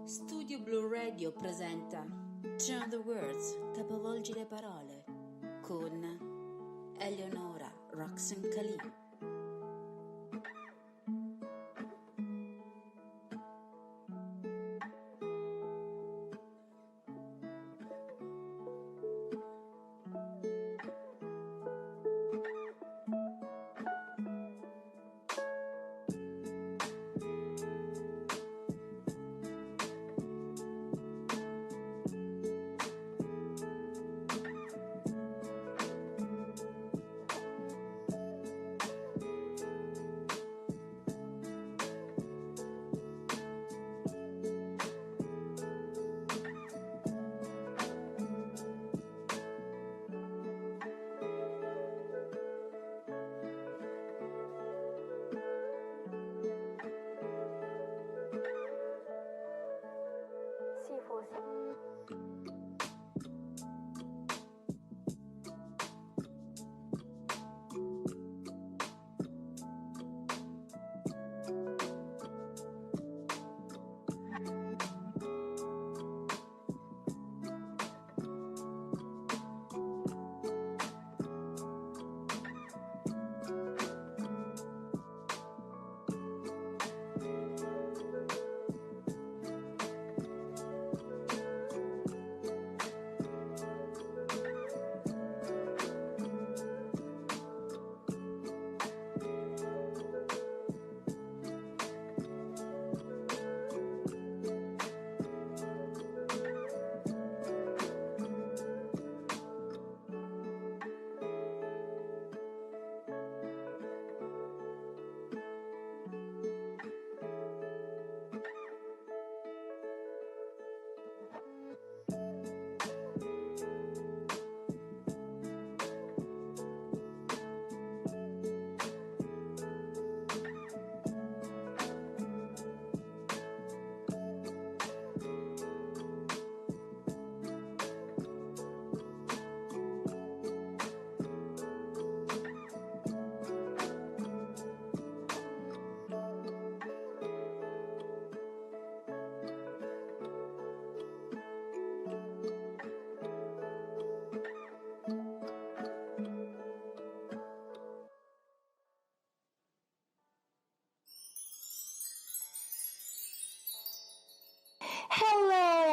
Studio Blue Radio presenta Turn the Words, capovolgi le parole, con Eleonora Roxanne Khalil.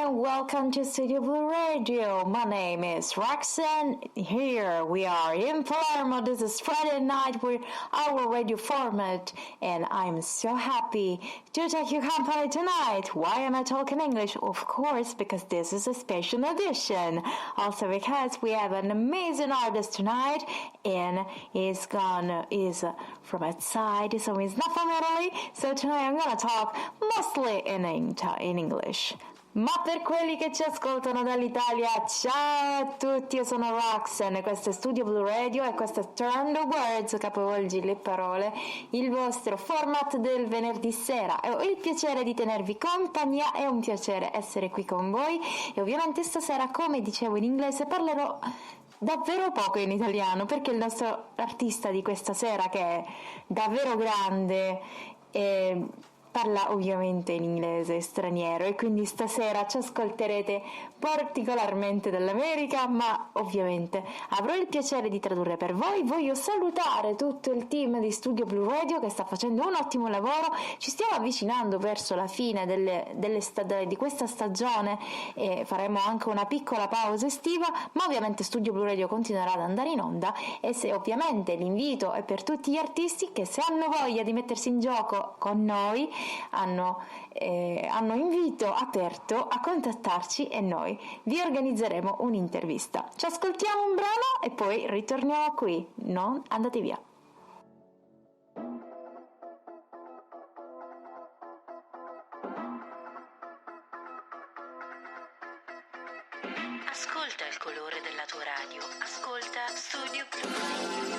Welcome to Studio Blue Radio. My name is Roxanne. Here we are in Palermo. This is Friday night with our radio format, and I'm so happy to take your company tonight. Why am I talking English? Of course, because this is a special edition. Also because we have an amazing artist tonight, and he's from outside, so he's not from Italy. So tonight I'm gonna talk mostly in English. Ma per quelli che ci ascoltano dall'Italia, ciao a tutti, io sono Roxanne, questo è Studio Blue Radio e questo è Turn the Words, capovolgi le parole, il vostro format del venerdì sera. Ho il piacere di tenervi compagnia, è un piacere essere qui con voi e ovviamente stasera, come dicevo in inglese, parlerò davvero poco in italiano perché il nostro artista di questa sera, che è davvero grande, parla ovviamente in inglese straniero e quindi stasera ci ascolterete particolarmente dall'America, ma ovviamente avrò il piacere di tradurre per voi. Voglio salutare tutto il team di Studio Blue Radio che sta facendo un ottimo lavoro. Ci stiamo avvicinando verso la fine di questa stagione e faremo anche una piccola pausa estiva, ma ovviamente Studio Blue Radio continuerà ad andare in onda e se ovviamente l'invito è per tutti gli artisti che se hanno voglia di mettersi in gioco con noi hanno invito aperto a contattarci e noi vi organizzeremo un'intervista. Ci ascoltiamo un brano e poi ritorniamo qui, non andate via. Ascolta il colore della tua radio, ascolta Studio Blue Radio.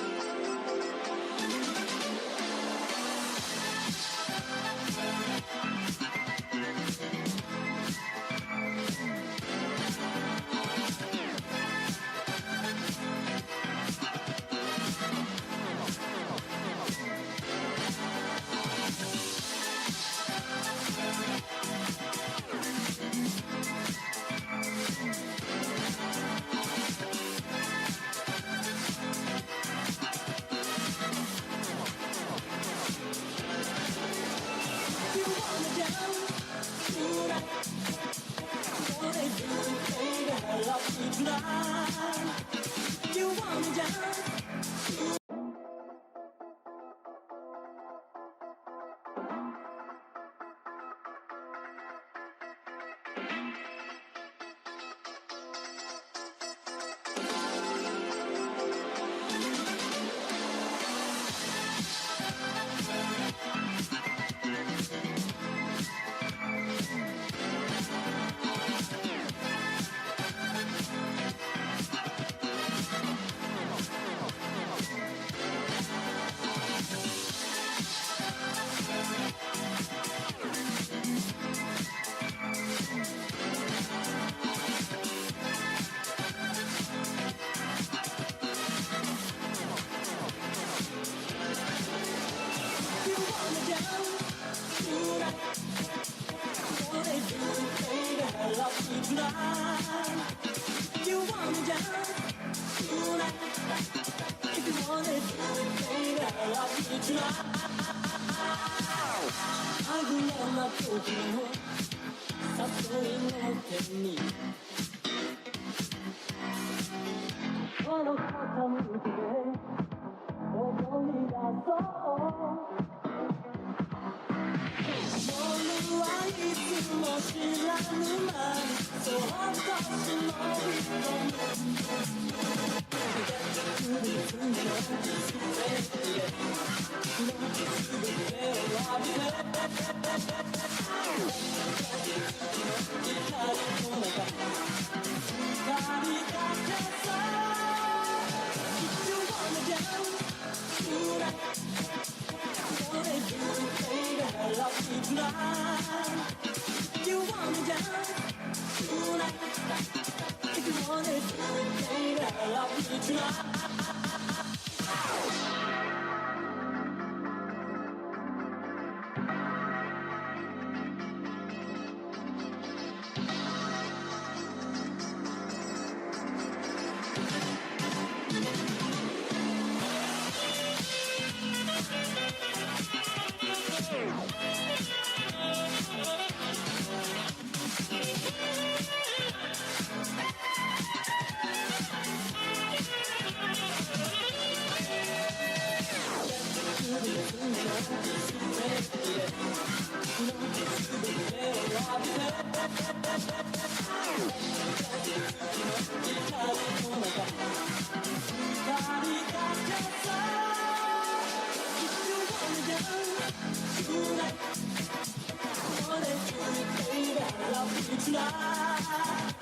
tonight.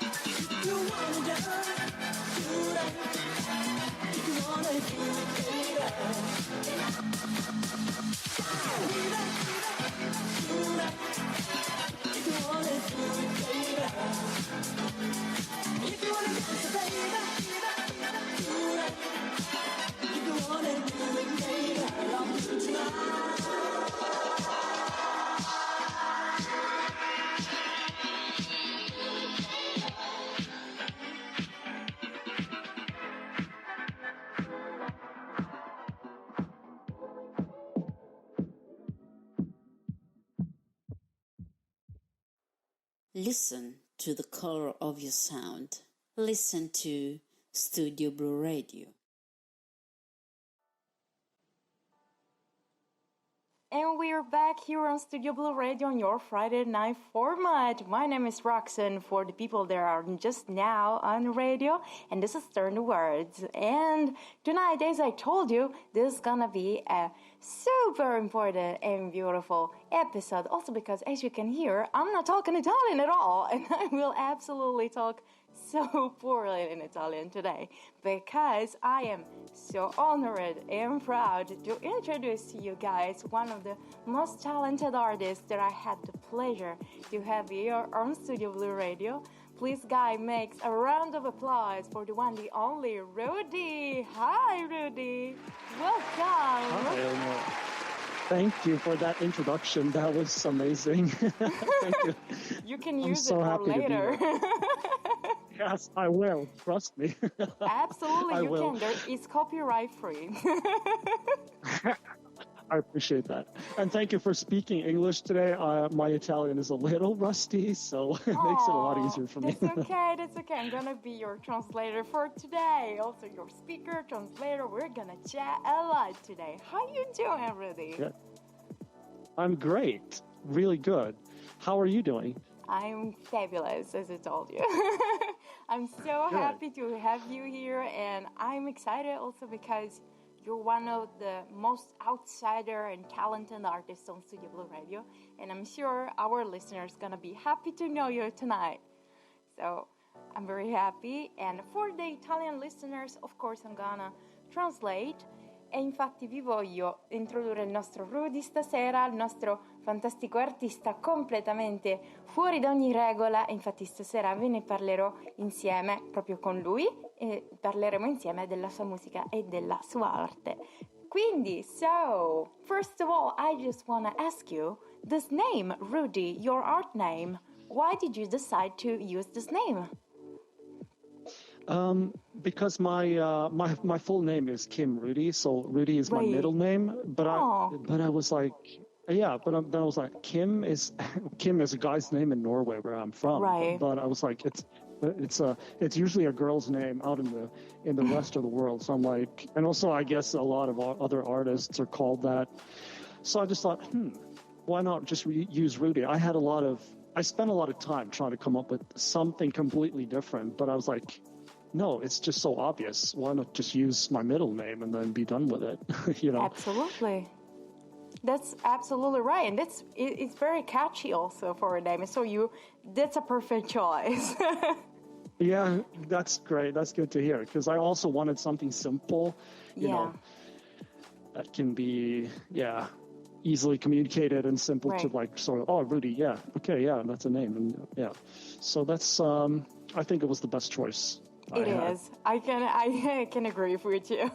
You wanna dance? Listen to the color of your sound. Listen to Studio Blue Radio. And we're back here on Studio Blue Radio on your Friday night format. My name is Roxanne for the people that are just now on the radio. And this is Turn the Words. And tonight, as I told you, this is gonna be a super important and beautiful episode. Also because, as you can hear, I'm not talking Italian at all. And I will absolutely talk so poorly in Italian today because I am so honored and proud to introduce to you guys one of the most talented artists that I had the pleasure to have here on Studio Blue Radio. Please, guys, make a round of applause for the one, the only Rudy. Hi, Rudy. Welcome. Hi, Eleanor. Thank you for that introduction. That was amazing. Thank you. You can use it for later. Yes, I will. Trust me. Absolutely, I you will. can. It's copyright free. I appreciate that. And thank you for speaking English today. My Italian is a little rusty, so it makes it a lot easier for me. That's okay. I'm going to be your translator for today. Also your speaker, translator. We're going to chat a lot today. How you doing, Rudy? Yeah. I'm great. Really good. How are you doing? I'm fabulous, as I told you. I'm so Good. happy to have you here, and I'm excited also because you're one of the most outsider and talented artists on Studio Blue Radio, and I'm sure our listeners are gonna be happy to know you tonight. So I'm very happy, and for the Italian listeners, of course, I'm gonna translate. E infatti vi voglio introdurre il nostro Rudy stasera, il nostro fantastico artista completamente fuori da ogni regola. E infatti stasera ve ne parlerò insieme proprio con lui e parleremo insieme della sua musica e della sua arte. Quindi, so, first of all, I just want to ask you, this name, Rudy, your art name, why did you decide to use this name? Because my full name is Kim Rudy, so Rudy is my middle name. But I was like, yeah. But then I was like, Kim is a guy's name in Norway where I'm from. Right. But I was like, it's usually a girl's name out in the rest of the world. So I'm like, and also I guess a lot of other artists are called that. So I just thought, why not just use Rudy? I spent a lot of time trying to come up with something completely different, but I was like, no, it's just so obvious. Why not just use my middle name and then be done with it? You know? Absolutely. That's absolutely right. And it's very catchy also for a name. So that's a perfect choice. Yeah, that's great. That's good to hear. Because I also wanted something simple, you know, that can be, easily communicated and simple to like sort of, oh, Rudy, yeah, okay, yeah, that's a name. And yeah. So that's, I think it was the best choice. It is. I can agree with you.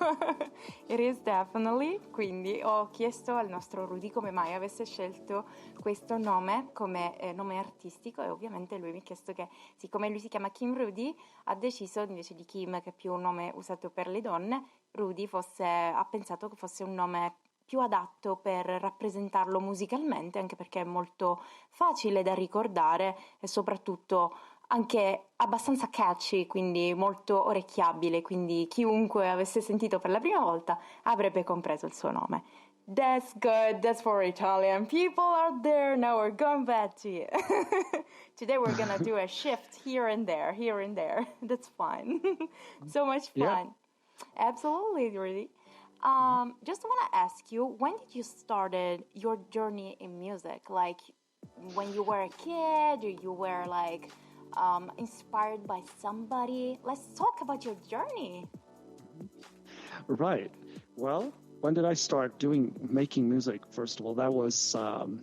It is definitely. Quindi ho chiesto al nostro Rudy come mai avesse scelto questo nome come nome artistico, e ovviamente lui mi ha chiesto che, siccome lui si chiama Kim Rudy, ha deciso invece di Kim, che è più un nome usato per le donne, Rudy ha pensato che fosse un nome più adatto per rappresentarlo musicalmente, anche perché è molto facile da ricordare e soprattutto anche abbastanza catchy, quindi molto orecchiabile, quindi chiunque avesse sentito per la prima volta avrebbe compreso il suo nome. That's good, that's for Italian people out there. Now we're going back to you. Today we're gonna do a shift here and there. That's fun. So much fun. Yeah. Absolutely, really. Just want to ask you, when did you started your journey in music? Like when you were a kid, or you were like inspired by somebody? Let's talk about your journey. Right. Well, when did I start making music? First of all, that was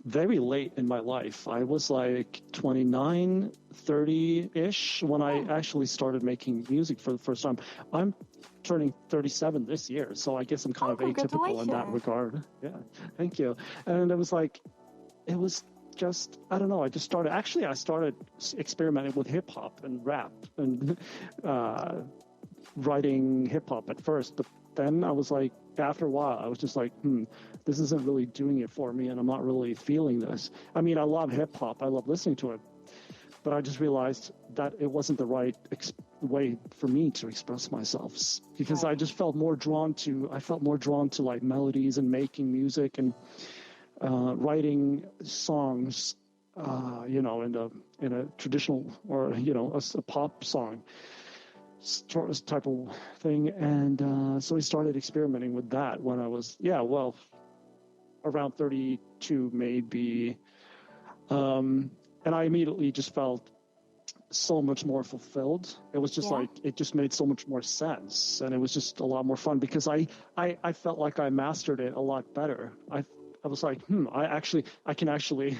very late in my life. I was like 29, 30-ish when I actually started making music for the first time. I'm turning 37 this year, so I guess I'm kind of atypical in that regard. Yeah, thank you. And it was just, I don't know, I started experimenting with hip-hop and rap and writing hip-hop at first, but then I was like, after a while, I was just like, this isn't really doing it for me, and I'm not really feeling this. I mean, I love hip-hop, I love listening to it, but I just realized that it wasn't the right way for me to express myself, because I just felt more drawn to like melodies and making music and writing songs, in a traditional, or a pop song type of thing, and so I started experimenting with that when I was around 32 maybe, and I immediately just felt so much more fulfilled. It was just like, it just made so much more sense, and it was just a lot more fun because I felt like I mastered it a lot better. I was like, I can actually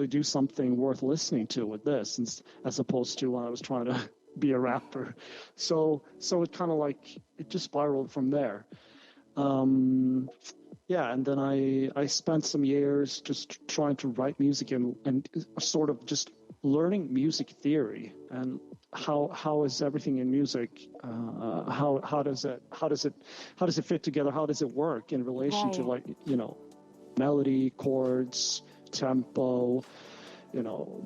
do something worth listening to with this, as opposed to when I was trying to be a rapper. So it kind of like, it just spiraled from there. And then I spent some years just trying to write music and sort of just learning music theory and how is everything in music? How does it fit together? How does it work in relation to, like, melody, chords, tempo,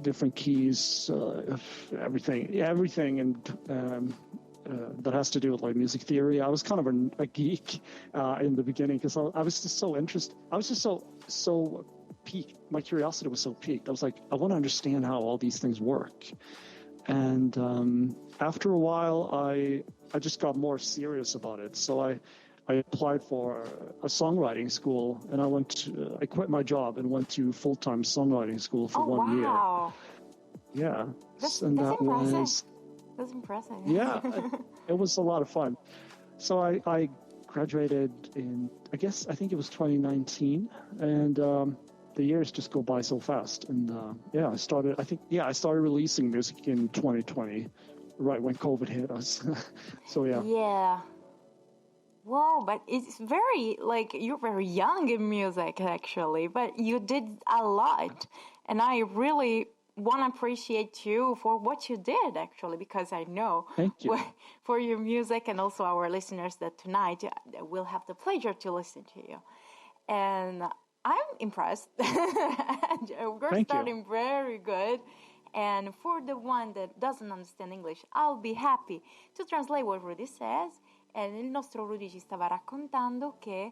different keys, everything, and that has to do with like music theory. I was kind of a geek in the beginning because I was just so interested. I was just so piqued. My curiosity was so piqued. I was like, I want to understand how all these things work. And after a while, I just got more serious about it. So I applied for a songwriting school, and I quit my job and went to full-time songwriting school for 1 year. Wow. Yeah. That's that impressive. That's impressive. Yeah, it was a lot of fun. So I graduated I think it was 2019, and the years just go by so fast. And I started releasing music in 2020, right when COVID hit us. So yeah. Yeah. Wow, but it's very, like, you're very young in music, actually, but you did a lot. And I really want to appreciate you for what you did, actually, because I know for your music, and also our listeners that tonight will have the pleasure to listen to you. And I'm impressed. We're starting very good. And for the one that doesn't understand English, I'll be happy to translate what Rudy says. Il nostro Rudy ci stava raccontando che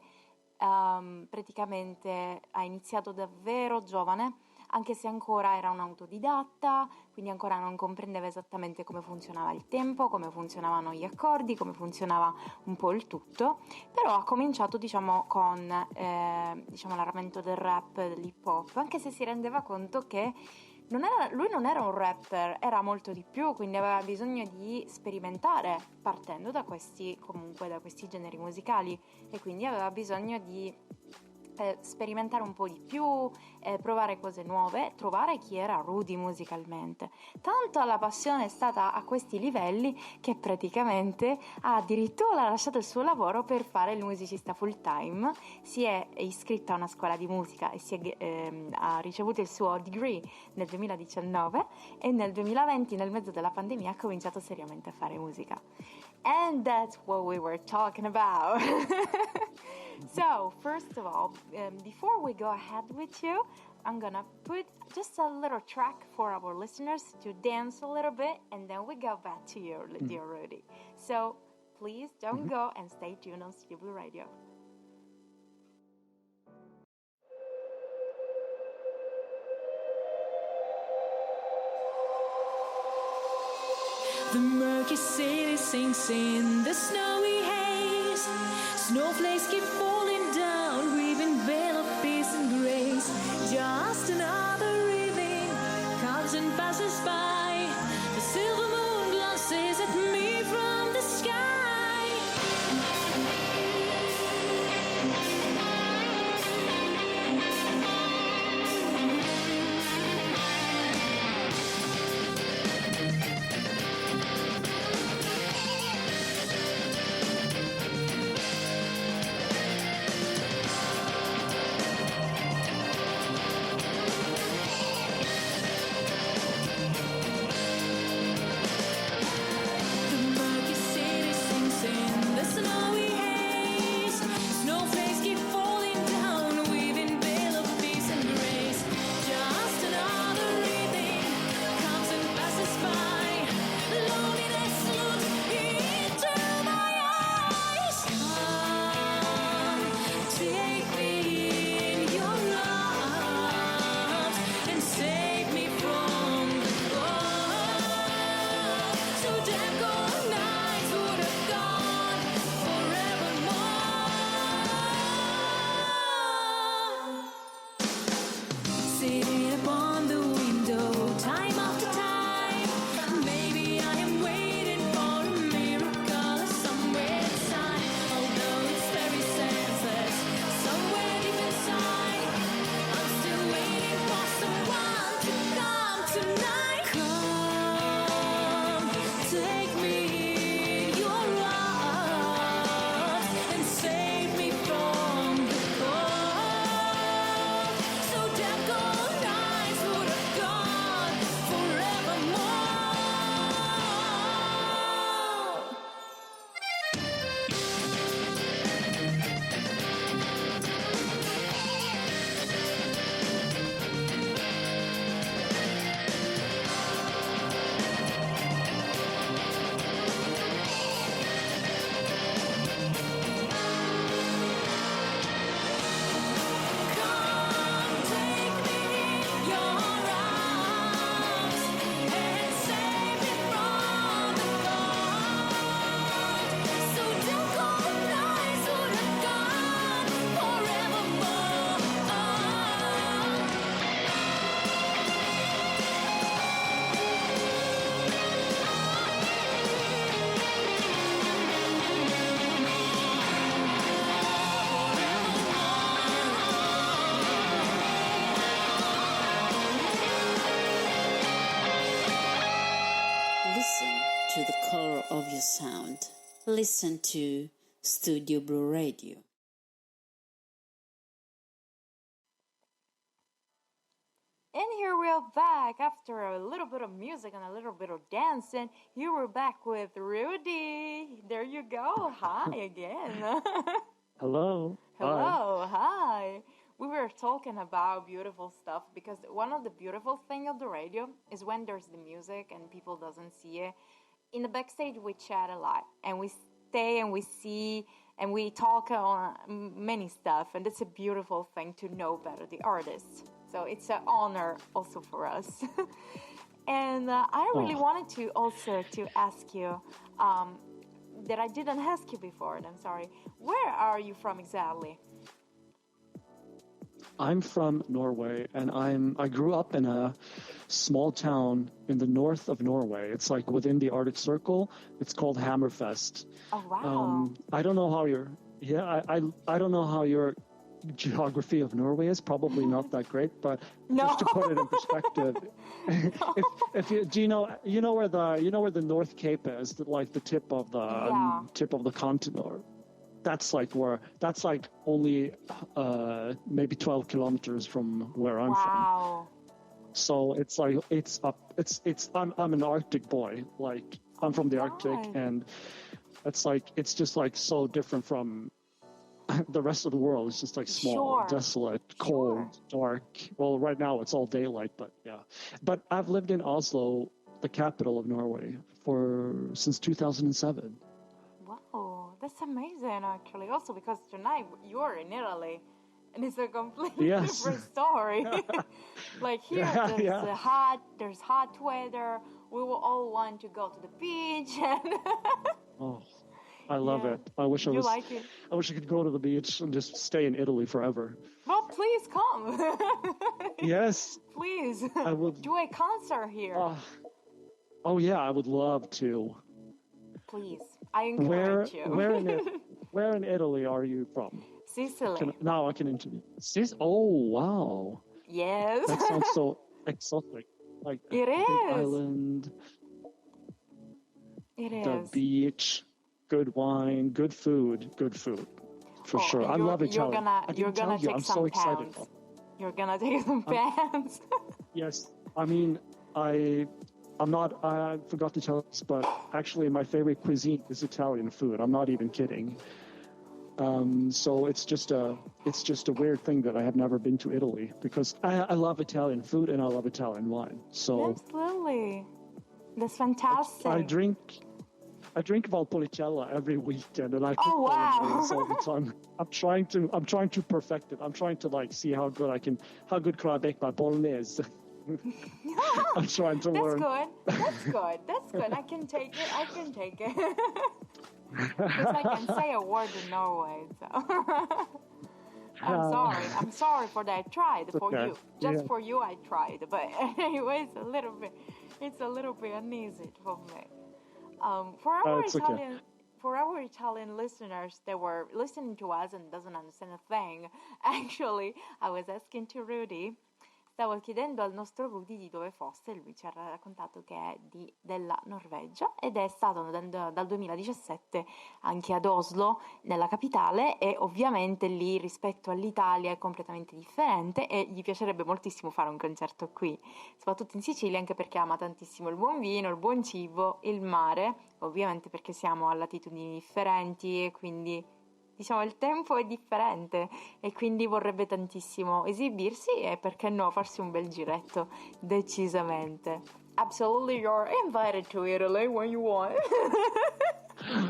praticamente ha iniziato davvero giovane, anche se ancora era un autodidatta, quindi ancora non comprendeva esattamente come funzionava il tempo, come funzionavano gli accordi, come funzionava un po' il tutto, però ha cominciato, con l'armamento del rap, dell'hip hop, anche se si rendeva conto che lui non era un rapper, era molto di più, quindi aveva bisogno di sperimentare partendo da questi generi musicali, e quindi aveva bisogno di sperimentare un po' di più, provare cose nuove, trovare chi era Rudy musicalmente. Tanto la passione è stata a questi livelli che praticamente ha addirittura lasciato il suo lavoro per fare il musicista full time, si è iscritta a una scuola di musica e ha ricevuto il suo degree nel 2019, e nel 2020, nel mezzo della pandemia, ha cominciato seriamente a fare musica. And that's what we were talking about. So, first of all, before we go ahead with you, I'm gonna put just a little track for our listeners to dance a little bit, and then we go back to you, dear Rudy. So, please don't go, and stay tuned on CW Radio. The murky city sinks in the snowy haze. Snowflakes keep falling down, weaving veil of peace and grace. Just another evening comes and passes by. The silver moon glances at me from the sky. listen to the color of your sound. Listen to Studio Blue Radio. And here we are back after a little bit of music and a little bit of dancing. You were back with Rudy. There you go. Hi again. Hello. Hello. Hi. We were talking about beautiful stuff because one of the beautiful things of the radio is when there's the music and people doesn't see it. In the backstage, we chat a lot and we stay and we see and we talk on many stuff. And it's a beautiful thing to know better the artists. So it's an honor also for us. And I really wanted to also to ask you that I didn't ask you before, and I'm sorry. Where are you from exactly? I'm from Norway, and I grew up in a small town in the north of Norway. It's like within the Arctic Circle. It's called Hammerfest. Oh wow! I don't know how I don't know how your geography of Norway is. Probably not that great, but just to put it in perspective, if you do you know where the North Cape is, like the tip of the continent. That's like only maybe 12 kilometers from where I'm from. So it's like I'm an Arctic boy. Like I'm from the Arctic, and it's just like so different from the rest of the world. It's just like small, desolate, cold, dark. Well, right now it's all daylight, but yeah. But I've lived in Oslo, the capital of Norway, since 2007. Wow, that's amazing actually. Also because tonight you're in Italy and it's a completely different story. Like here there's hot weather. We will all want to go to the beach and I love it. I wish I could go to the beach and just stay in Italy forever. Well, please come. Yes. Please. I would do a concert here. Oh yeah, I would love to. Please. I encourage you. Where in Italy are you from? Sicily. Now I can interview. Oh, wow. Yes. That sounds so exotic. Like it big is. Island. It is. The beach, good wine, good food. For sure. I love Italian. You're gonna take some pounds. You're gonna take some pounds. Yes. I mean, I forgot to tell you this, but actually my favorite cuisine is Italian food. I'm not even kidding. So it's just a weird thing that I have never been to Italy because I love Italian food and I love Italian wine. So absolutely, that's fantastic. I drink Valpolicella every weekend and I cook bolognese all the time. I'm trying to perfect it. I'm trying to like see how good can I make my bolognese. I'm trying to learn. That's good. I can take it. Because I can say a word in Norway, so I'm sorry for that. I tried for you. Just for you I tried. But anyway, it's a little bit uneasy for me. For our Italian listeners that were listening to us and doesn't understand a thing, actually I was asking to Rudy. Stavo chiedendo al nostro Rudy di dove fosse, lui ci ha raccontato che è della Norvegia ed è stato dal 2017 anche ad Oslo, nella capitale, e ovviamente lì rispetto all'Italia è completamente differente e gli piacerebbe moltissimo fare un concerto qui, soprattutto in Sicilia, anche perché ama tantissimo il buon vino, il buon cibo, il mare, ovviamente perché siamo a latitudini differenti e quindi diciamo il tempo è differente e quindi vorrebbe tantissimo esibirsi e perché no farsi un bel giretto, decisamente. Absolutely, you're invited to Italy when you want.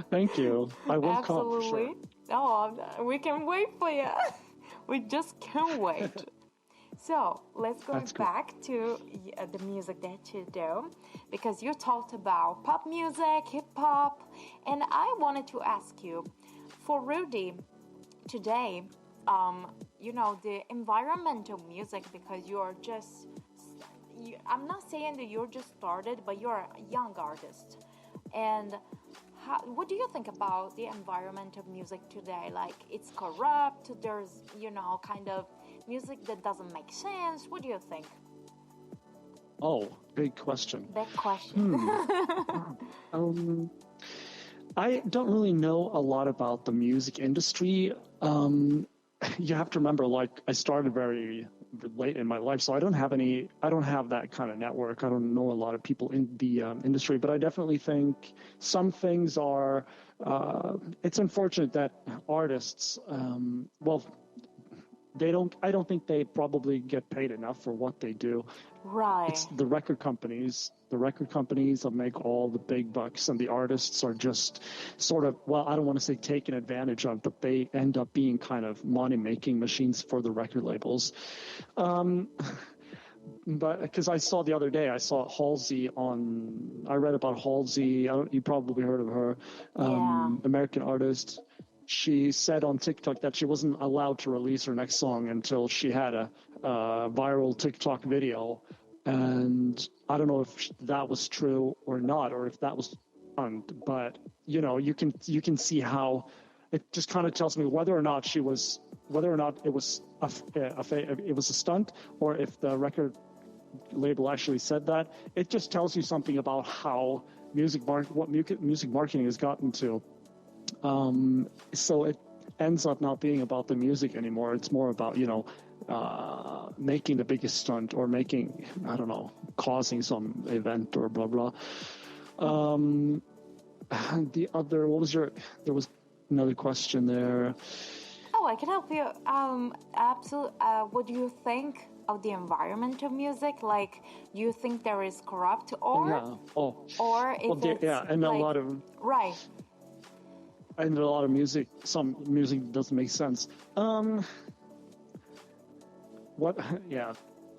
Thank you. I will come. Absolutely. Oh, we can wait for you. We just can't wait. So let's go back to the music that you do, because you talked about pop music, hip hop, and I wanted to ask you, for Rudy, today, the environmental music, because I'm not saying that you're just started, but you're a young artist. And what do you think about the environmental music today? Like, it's corrupt, there's, kind of music that doesn't make sense. What do you think? Oh, big question. Big question. I don't really know a lot about the music industry. You have to remember, like, I started very late in my life, so I don't have that kind of network. I don't know a lot of people in the industry, but I definitely think some things are, it's unfortunate that artists, I don't think they probably get paid enough for what they do. Right. It's the record companies that make all the big bucks, and the artists are just sort of, well, I don't want to say taken advantage of, but they end up being kind of money-making machines for the record labels. But because I saw the other day, I read about Halsey. You probably heard of her, American artist. She said on TikTok that she wasn't allowed to release her next song until she had a viral TikTok video. And I don't know if that was true or not, or if that was fun, but you know, you can see how it just kind of tells me whether or not it was a stunt, or if the record label actually said that. It just tells you something about how music marketing has gotten to. So it ends up not being about the music anymore. It's more about, making the biggest stunt, or making, I don't know, causing some event or blah, blah. There was another question there. Oh, I can help you. Absolutely. What do you think of the environment of music? Like, do you think there is corrupt, or and like, a lot of right. And a lot of music, some music doesn't make sense.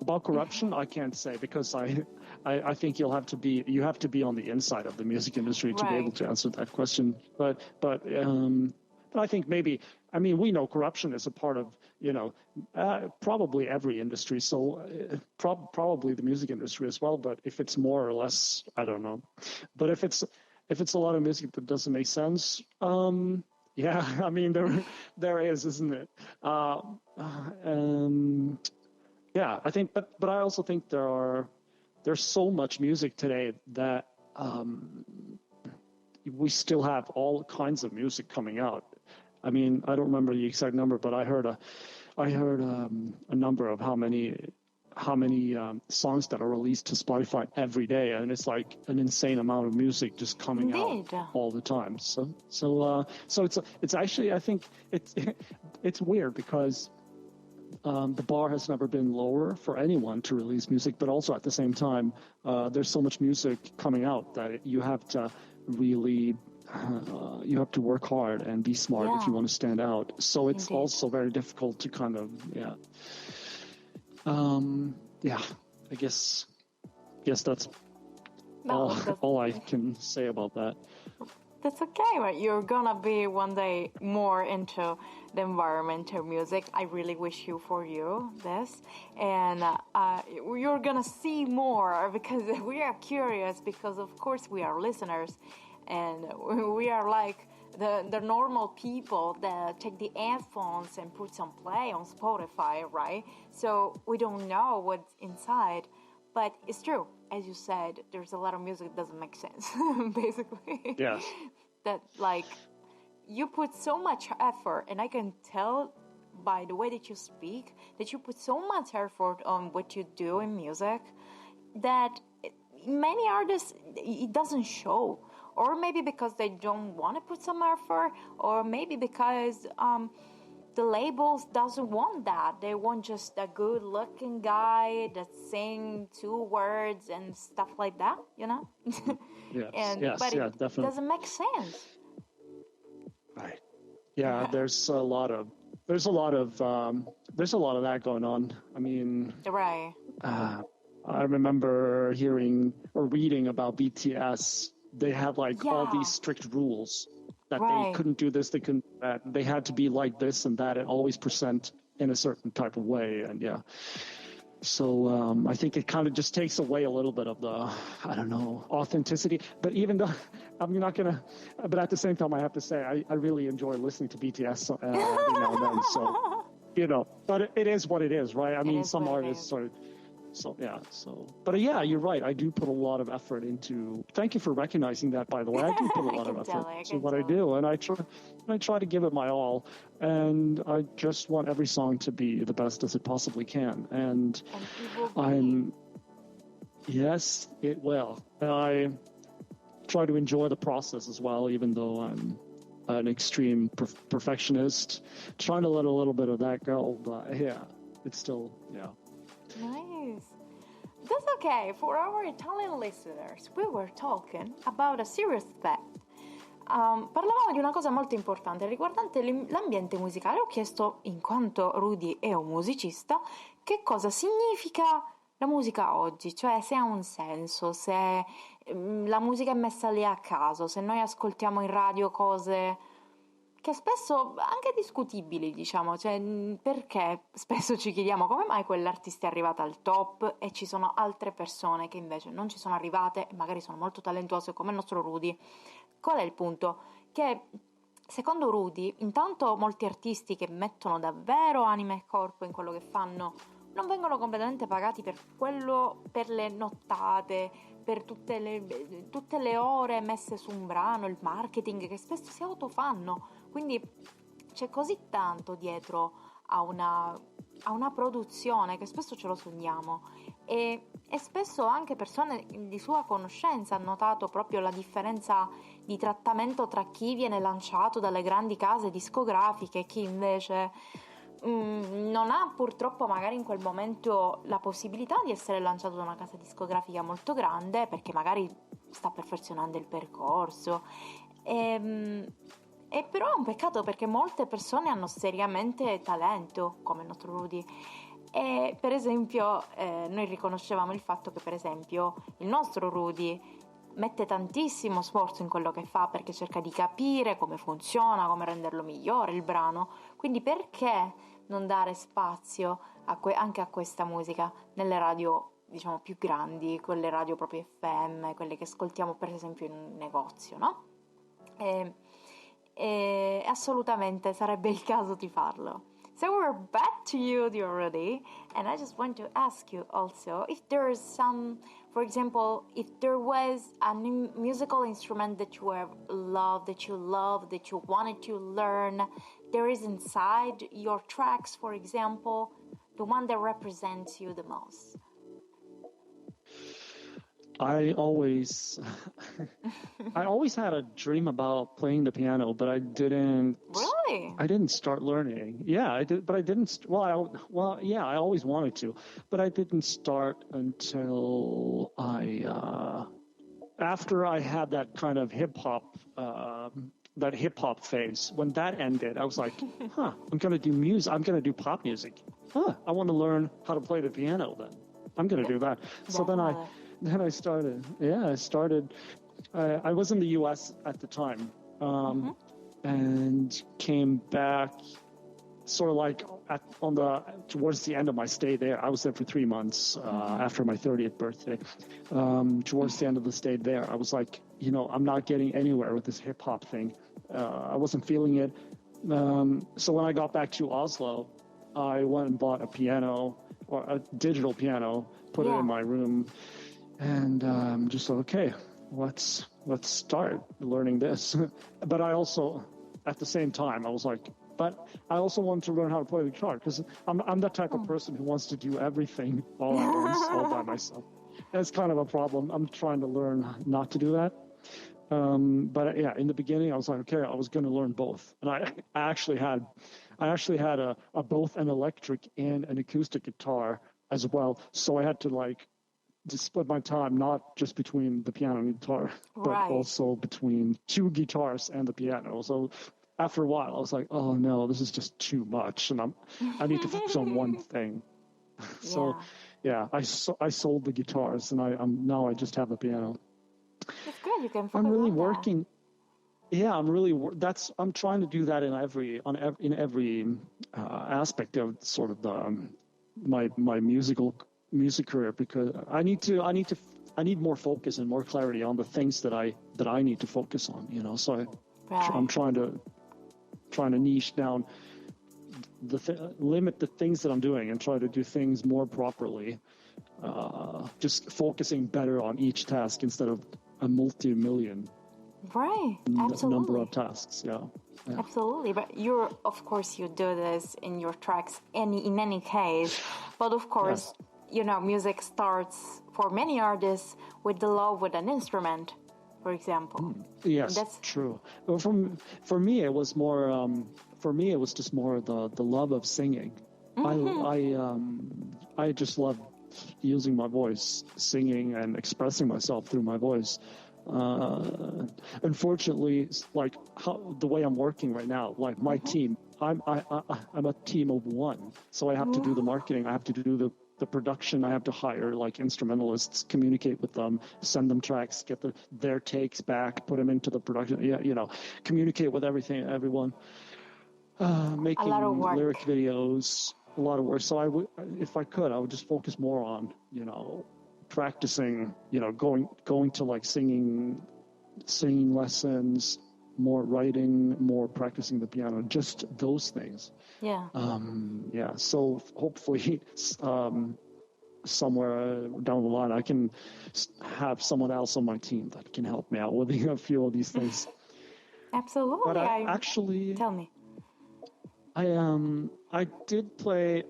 About corruption, I can't say, because I think you have to be on the inside of the music industry to be able to answer that question. But I think maybe, we know corruption is a part of, probably every industry. So probably the music industry as well. But if it's more or less, I don't know. But if it's a lot of music that doesn't make sense, there is, isn't it? I think, but I also think there's so much music today that we still have all kinds of music coming out. I don't remember the exact number, but I heard a number of how many songs that are released to Spotify every day, and it's like an insane amount of music just coming out all the time. So it's actually, I think it's weird, because the bar has never been lower for anyone to release music, but also at the same time, there's so much music coming out that you have to really you have to work hard and be smart if you want to stand out. So it's also very difficult to kind of I guess that's all I can say about that. That's okay, right? You're gonna be one day more into the environmental music. I really wish for you this, and you're gonna see more, because we are curious, because of course we are listeners, and we are like the normal people that take the headphones and put some play on Spotify, right? So we don't know what's inside, but it's true. As you said, there's a lot of music that doesn't make sense, basically. Yes. That, like, you put so much effort, and I can tell by the way that you speak that you put so much effort on what you do in music that many artists, it doesn't show. Or maybe because they don't want to put some effort, or maybe because the labels doesn't want that. They want just a good-looking guy that sing 2 words and stuff like that, Yes, but it definitely doesn't make sense. Right. Yeah, there's a lot of that going on. Right. I remember hearing or reading about BTS. They had all these strict rules that they couldn't do this, they couldn't do that. They had to be like this and that, and always present in a certain type of way. And so I think it kind of just takes away a little bit of the, I don't know, authenticity. But even though I'm not gonna, but at the same time, I have to say I really enjoy listening to BTS every now and then. So but it is what it is, right? Some artists So yeah. So, but yeah, you're right. I do put a lot of effort into. Thank you for recognizing that. By the way, I do put a lot of effort into what I do, and I try to give it my all. And I just want every song to be the best as it possibly can. And yes, it will. And I try to enjoy the process as well, even though I'm an extreme perfectionist. Trying to let a little bit of that go, but yeah, it's still, yeah. Nice. That's okay. For our Italian listeners, we were talking about a serious fact. Parlavamo di una cosa molto importante riguardante l'ambiente musicale. Ho chiesto, in quanto Rudy è un musicista, che cosa significa la musica oggi, cioè se ha un senso, se la musica è messa lì a caso, se noi ascoltiamo in radio cose che spesso anche discutibili, diciamo, cioè perché spesso ci chiediamo come mai quell'artista è arrivata al top e ci sono altre persone che invece non ci sono arrivate e magari sono molto talentuose come il nostro Rudy. Qual è il punto? Che secondo Rudy, intanto molti artisti che mettono davvero anima e corpo in quello che fanno non vengono completamente pagati per quello, per le nottate, per tutte le ore messe su un brano, il marketing che spesso si autofanno. Quindi c'è così tanto dietro a una produzione che spesso ce lo sogniamo e spesso anche persone di sua conoscenza hanno notato proprio la differenza di trattamento tra chi viene lanciato dalle grandi case discografiche e chi invece non ha purtroppo magari in quel momento la possibilità di essere lanciato da una casa discografica molto grande perché magari sta perfezionando il percorso e però è un peccato perché molte persone hanno seriamente talento come il nostro Rudy e per esempio noi riconoscevamo il fatto che per esempio il nostro Rudy mette tantissimo sforzo in quello che fa perché cerca di capire come funziona, come renderlo migliore il brano, quindi perché non dare spazio anche a questa musica nelle radio diciamo più grandi, quelle radio proprio FM, quelle che ascoltiamo per esempio in un negozio, no? E assolutamente sarebbe il caso di farlo. So we're back to you, dear Rudy, and I just want to ask you also if there's some, for example, if there was a new musical instrument that you have loved, that you wanted to learn, there is inside your tracks, for example, the one that represents you the most. I always had a dream about playing the piano, but I didn't. Really? I didn't start learning. Yeah, I did, but I didn't. I always wanted to, but I didn't start until after I had that kind of hip hop phase. When that ended, I was like, I'm going to do music. I'm going to do pop music. I want to learn how to play the piano. Then I'm going to do that. So then I started. Yeah, I started. I was in the U.S. at the time, and came back sort of like towards the end of my stay there. I was there for 3 months after my 30th birthday. Towards the end of the stay there, I was like, I'm not getting anywhere with this hip hop thing. I wasn't feeling it. So when I got back to Oslo, I went and bought a piano, or a digital piano, put it in my room. And just thought, okay, let's start learning this. But I also, at the same time, I was like, but I also want to learn how to play the guitar because I'm that type of person who wants to do everything all at once, all by myself. That's kind of a problem. I'm trying to learn not to do that. But yeah, in the beginning, I was like, okay, I was going to learn both, and I actually had a both an electric and an acoustic guitar as well. So I had to to split my time, not just between the piano and guitar, but also between 2 guitars and the piano. So after a while, I was like, oh no, this is just too much. And I need to focus on one thing. So yeah, I sold the guitars and now I just have the piano. It's good. You can focus I'm really on working. That. Yeah, I'm trying to do that in every aspect of sort of my music career, because I need more focus and more clarity on the things that I need to focus on, so I'm trying to niche down limit the things that I'm doing and try to do things more properly just focusing better on each task instead of a multi-million Right, absolutely. number of tasks. Yeah. Absolutely, but of course you do this in your tracks in any case, but of course, music starts for many artists with the love with an instrument, for example. Yes, that's true. Well, for me it was more just more the love of singing. I just love using my voice, singing and expressing myself through my voice. Unfortunately, like the way I'm working right now, like my team, I'm a team of one, so I have to do the marketing, I have to do the production, I have to hire like instrumentalists, communicate with them, send them tracks, get their takes back, put them into the production, communicate with everyone, making lyric videos, a lot of work. So if I could, I would just focus more on, practicing, going to like singing lessons, more writing, more practicing the piano, just those things. Yeah. So hopefully, somewhere down the line, I can have someone else on my team that can help me out with a few of these things. Absolutely. But actually, tell me. I did play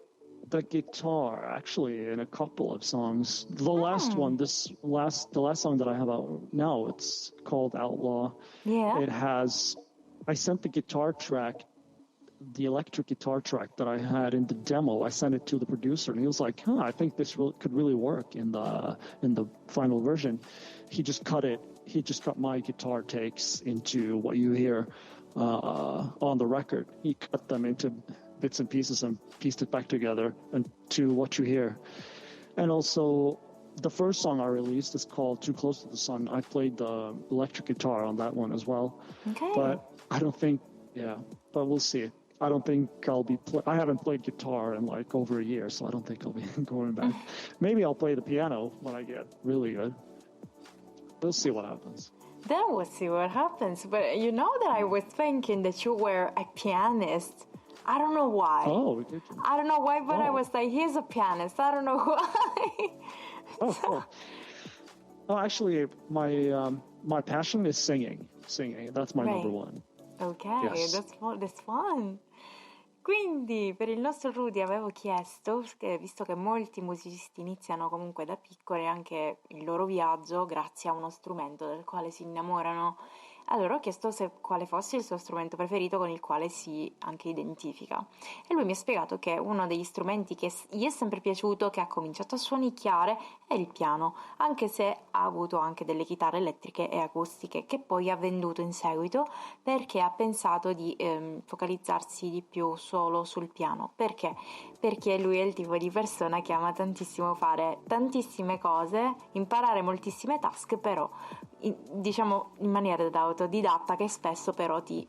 the guitar actually in a couple of songs. The last one, the last song that I have out now, it's called Outlaw. Yeah. I sent the guitar track, the electric guitar track that I had in the demo. I sent it to the producer, and he was like, I think this could really work in the final version. He just cut it. He just cut my guitar takes into what you hear on the record. He cut them into bits and pieces and pieced it back together and to what you hear. And also, the first song I released is called Too Close to the Sun. I played the electric guitar on that one as well. Okay. But I don't think, but we'll see. I don't think I'll be I haven't played guitar in like over a year, so I don't think I'll be going back. Maybe I'll play the piano when I get really good. We'll see what happens. Then we'll see what happens. But that I was thinking that you were a pianist. I don't know why. Oh, did you? I don't know why, but I was like, he's a pianist. I don't know why. Oh, actually, my passion is singing. That's my number one. Ok, yes. that's fun. Quindi per il nostro Rudy avevo chiesto, visto che molti musicisti iniziano comunque da piccoli anche il loro viaggio grazie a uno strumento del quale si innamorano, allora ho chiesto quale fosse il suo strumento preferito con il quale si anche identifica, e lui mi ha spiegato che uno degli strumenti che gli è sempre piaciuto, che ha cominciato a suonicchiare, è il piano, anche se ha avuto anche delle chitarre elettriche e acustiche che poi ha venduto in seguito perché ha pensato di focalizzarsi di più solo sul piano. Perché? Perché lui è il tipo di persona che ama tantissimo fare tantissime cose, imparare moltissime task, però diciamo in maniera da autodidatta, che spesso però ti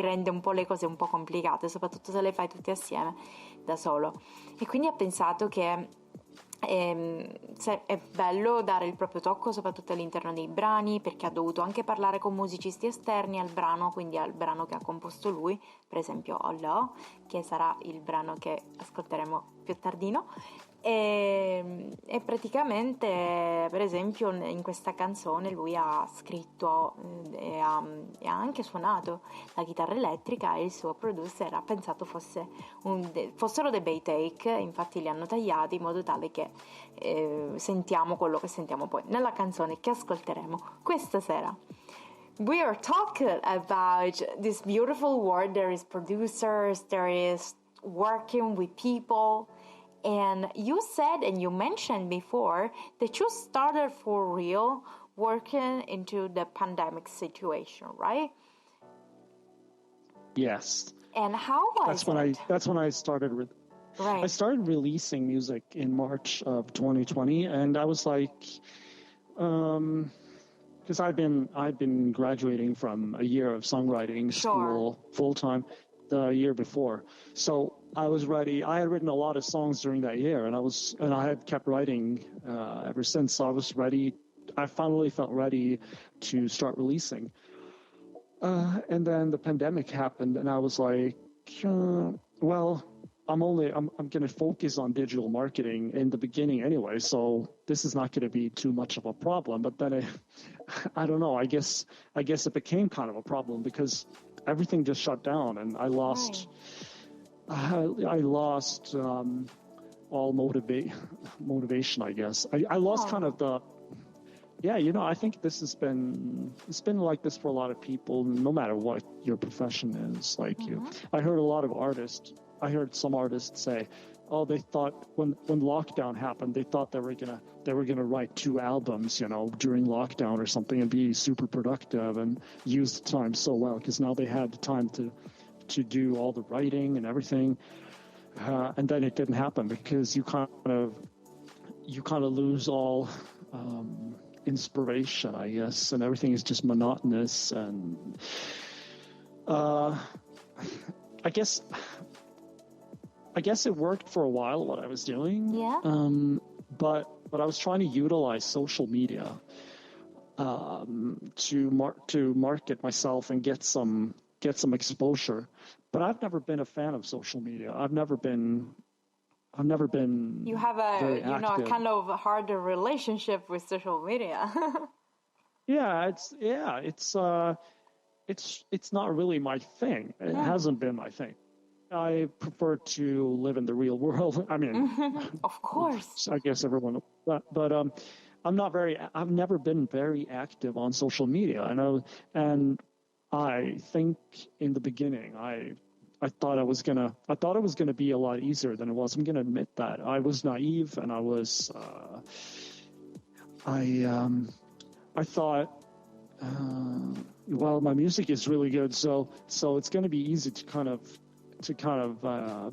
rende un po' le cose un po' complicate, soprattutto se le fai tutte assieme da solo. E quindi ha pensato che è bello dare il proprio tocco soprattutto all'interno dei brani, perché ha dovuto anche parlare con musicisti esterni al brano, quindi al brano che ha composto lui, per esempio Allah, che sarà il brano che ascolteremo più tardino. E praticamente, per esempio, in questa canzone lui ha scritto e ha anche suonato la chitarra elettrica, e il suo producer ha pensato fossero dei bei take, infatti li hanno tagliati in modo tale che sentiamo quello che sentiamo poi nella canzone che ascolteremo questa sera. We are talking about this beautiful world. There is producers, there is working with people. And you said, and you mentioned before, that you started for real working into the pandemic situation, right? Yes. And how was That's when I started. Right. I started releasing music in March of 2020, and I was like, because I've been graduating from a year of songwriting school full time the year before, so I was ready. I had written a lot of songs during that year, and I had kept writing ever since. So I was ready. I finally felt ready to start releasing. And then the pandemic happened, and I was like, well, I'm going to focus on digital marketing in the beginning anyway, so this is not going to be too much of a problem. But then I don't know. I guess it became kind of a problem because everything just shut down, and I lost all motivation. I guess I lost kind of the. Yeah, I think it's been like this for a lot of people, no matter what your profession is. Like I heard a lot of artists. I heard some artists say, "Oh, they thought when lockdown happened, they thought they were gonna write 2 albums, during lockdown or something, and be super productive and use the time so well because now they had the time to do all the writing and everything." And then it didn't happen because you kind of lose all inspiration, I guess, and everything is just monotonous. And I guess it worked for a while what I was doing. Yeah. But I was trying to utilize social media to market myself and get some exposure. But I've never been a fan of social media. I've never been. You have kind of a harder relationship with social media. It's not really my thing. It hasn't been my thing. I prefer to live in the real world. I mean, of course. I guess everyone, but I've never been very active on social media. And I think in the beginning, I thought it was gonna be a lot easier than it was. I'm gonna admit that I was naive, and I thought, well, my music is really good, so it's gonna be easy to kind of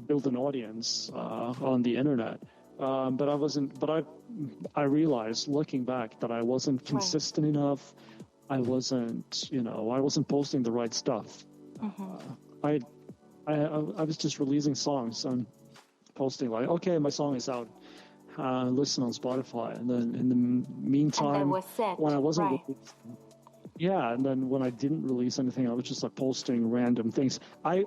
build an audience on the internet. But I wasn't. But I realized looking back that I wasn't consistent enough. I wasn't posting the right stuff. I was just releasing songs and posting like, okay, my song is out. Listen on Spotify, and then in the meantime, when I wasn't and then when I didn't release anything, I was just like posting random things. I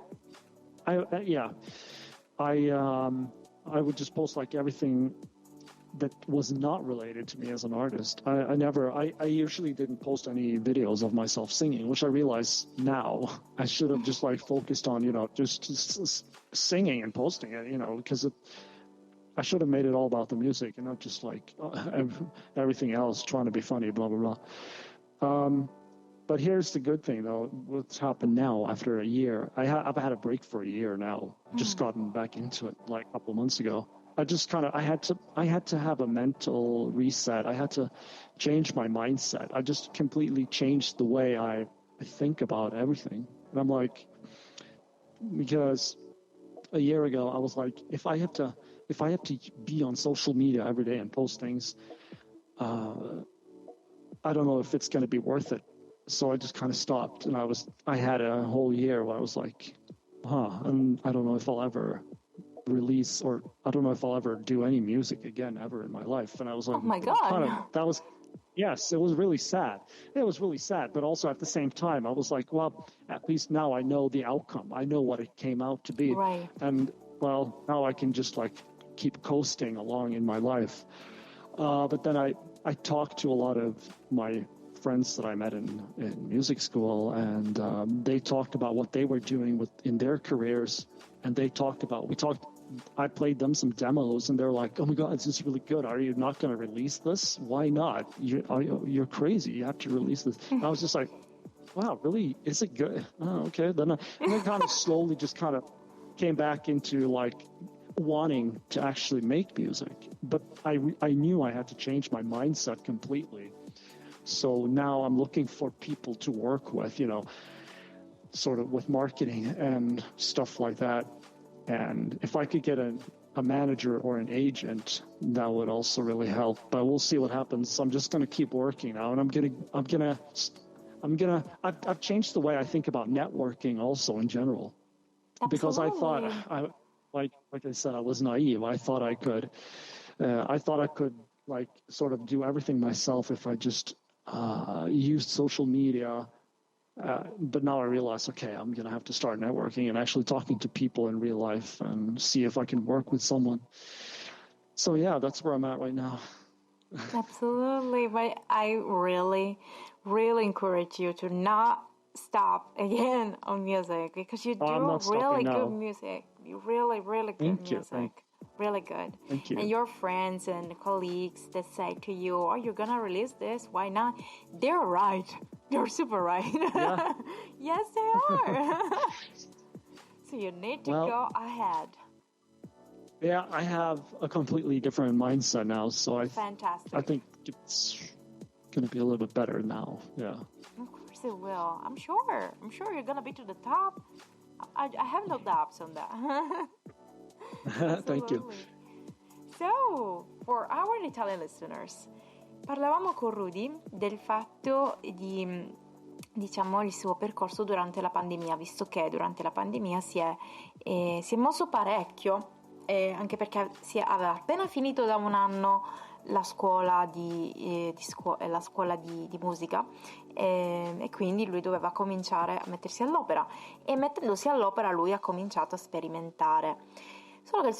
would just post like everything that was not related to me as an artist. I usually didn't post any videos of myself singing, which I realize now I should have just like focused on, just singing and posting it, because I should have made it all about the music and not just like everything else, trying to be funny, blah, blah, blah. But here's the good thing, though. What's happened now after a year? I've had a break for a year now. Just gotten back into it like a couple of months ago. I had to have a mental reset. I had to change my mindset. I just completely changed the way I think about everything. And I'm like, because a year ago I was like, if I have to be on social media every day and post things, I don't know if it's going to be worth it. So I just kind of stopped, and I had a whole year where I was like, and I don't know if I'll ever release, or I don't know if I'll ever do any music again ever in my life. And I was like, oh my God. Yes, it was really sad. It was really sad, but also at the same time, I was like, well, at least now I know the outcome. I know what it came out to be. Right. And, well, now I can just like keep coasting along in my life. But then I talked to a lot of my friends that I met in music school, and they talked about what they were doing in their careers, and I played them some demos, and they're like, oh my God, this is really good. Are you not going to release this? Why not? You're crazy. You have to release this. And I was just like, wow, really? Is it good? Oh, okay. Then I kind of slowly just kind of came back into like wanting to actually make music. But I knew I had to change my mindset completely. So now I'm looking for people to work with, sort of with marketing and stuff like that. And if I could get a manager or an agent, that would also really help. But we'll see what happens. I'm just going to keep working now, and I've changed the way I think about networking also in general. Absolutely. Because I thought, like I said, I was naive. I thought I could like sort of do everything myself if I just used social media But now I realize, okay, I'm going to have to start networking and actually talking to people in real life and see if I can work with someone. So yeah, that's where I'm at right now. Absolutely, but I really, really encourage you to not stop again on music because you I'm do not stopping really now. good music. You really, really good Thank you. music. Really good. Thank you. And your friends and colleagues that say to you, "Oh, you're gonna release this? Why not?" They're right. They're super right. Yeah. Yes, they are. So you need to go ahead. Yeah, I have a completely different mindset now, so I Fantastic. think it's going to be a little bit better now. Yeah. Of course it will. I'm sure. I'm sure you're gonna be to the top. I have no doubts on that. Thank you. Absolutely. So, for our Italian listeners, parlavamo con Rudy del fatto di, diciamo, il suo percorso durante la pandemia, visto che durante la pandemia si è mosso parecchio, anche perché aveva appena finito da un anno la scuola di musica, e quindi lui doveva cominciare a mettersi all'opera, e mettendosi all'opera lui ha cominciato a sperimentare. Solo che il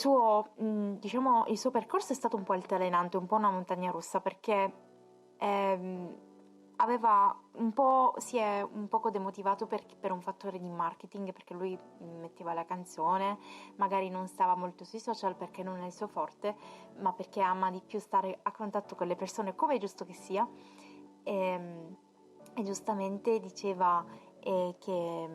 suo percorso è stato un po' altalenante, un po' una montagna russa, perché si è un poco demotivato per un fattore di marketing, perché lui metteva la canzone, magari non stava molto sui social perché non è il suo forte, ma perché ama di più stare a contatto con le persone, come è giusto che sia, e giustamente diceva che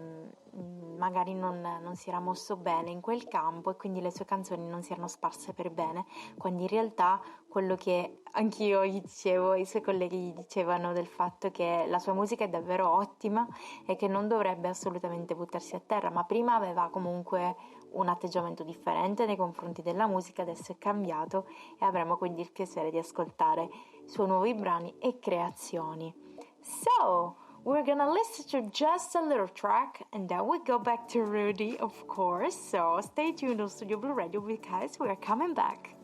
magari non si era mosso bene in quel campo, e quindi le sue canzoni non si erano sparse per bene, quando in realtà quello che anch'io gli dicevo, i suoi colleghi gli dicevano, del fatto che la sua musica è davvero ottima e che non dovrebbe assolutamente buttarsi a terra, ma prima aveva comunque un atteggiamento differente nei confronti della musica, adesso è cambiato e avremo quindi il piacere di ascoltare i suoi nuovi brani e creazioni. So, we're gonna listen to just a little track and then we go back to Rudy, of course. So stay tuned on Studio Blue Radio because we're coming back.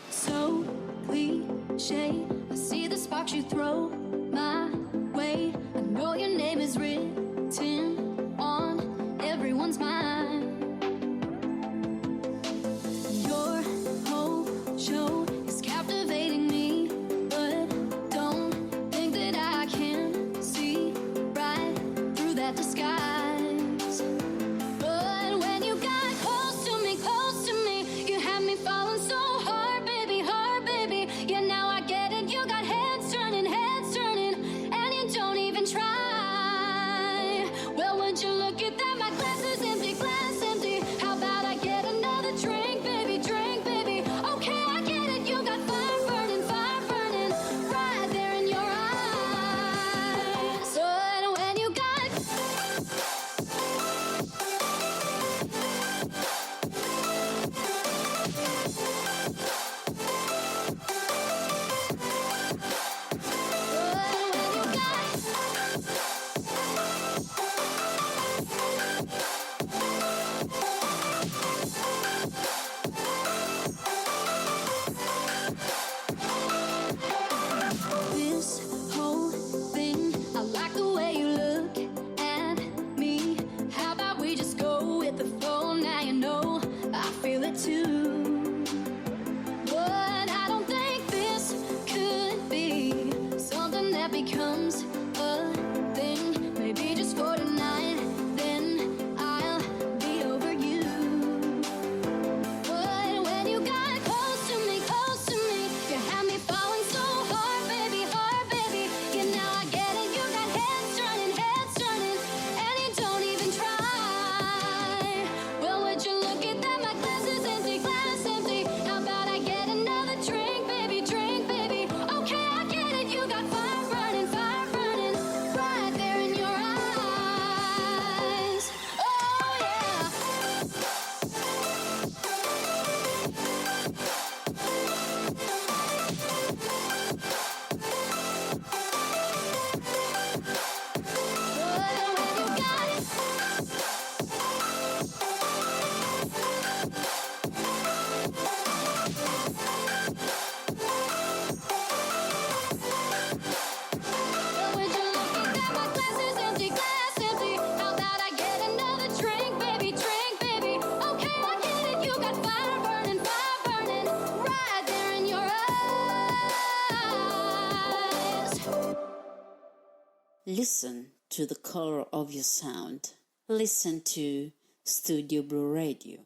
So cliche, I see the sparks you throw my way. I know your name is written on everyone's mind. Your whole show is captivating me, but don't think that I can see right through that disguise. But when you got close to me, you had me falling so hard, baby, yeah, now I get it. You got heads turning, and you don't even try. Well, would you look at that? My glass is empty, How about I get another drink, baby? Okay, I get it. You got fire burning, right there in your eyes. But when you got Listen to the color of your sound. Listen to Studio Blue Radio.